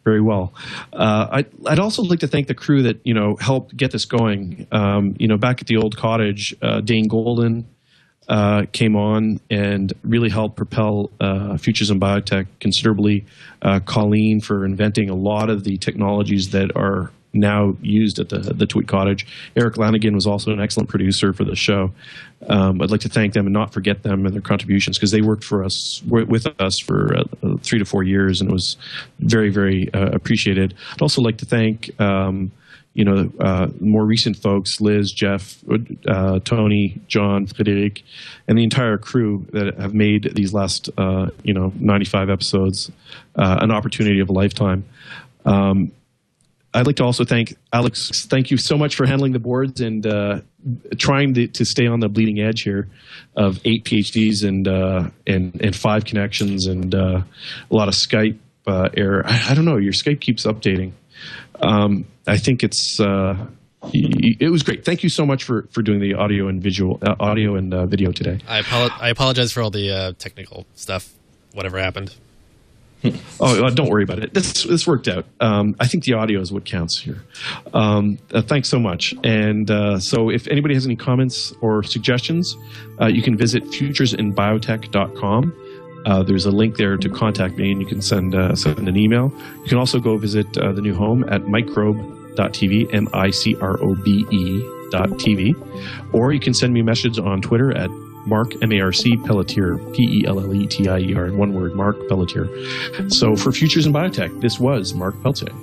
Very well. I'd also like to thank the crew that helped get this going. Back at the old cottage, Dane Golden came on and really helped propel Futures in Biotech considerably. Colleen for inventing a lot of the technologies that are now used at the TWiT cottage. Eric Lanigan was also an excellent producer for the show. I'd like to thank them and not forget them and their contributions, because they worked with us for 3 to 4 years, and it was very, very appreciated. I'd also like to thank more recent folks, Liz, Jeff, Tony, John, Frederic, and the entire crew that have made these last 95 episodes an opportunity of a lifetime. I'd like to also thank Alex. Thank you so much for handling the boards and trying to stay on the bleeding edge here of 8 PhDs and 5 connections and a lot of Skype error. I don't know. Your Skype keeps updating. I think it was great. Thank you so much for doing the audio and video today. I apologize for all the technical stuff. Whatever happened. Oh, don't worry about it. This worked out. I think the audio is what counts here. Thanks so much. And so if anybody has any comments or suggestions, you can visit futuresinbiotech.com. There's a link there to contact me, and you can send an email. You can also go visit the new home at microbe.tv, microbe.tv, or you can send me a message on Twitter at Marc, M-A-R-C, Pelletier, P-E-L-L-E-T-I-E-R, in one word, Marc Pelletier. So for Futures in Biotech, this was Marc Pelletier.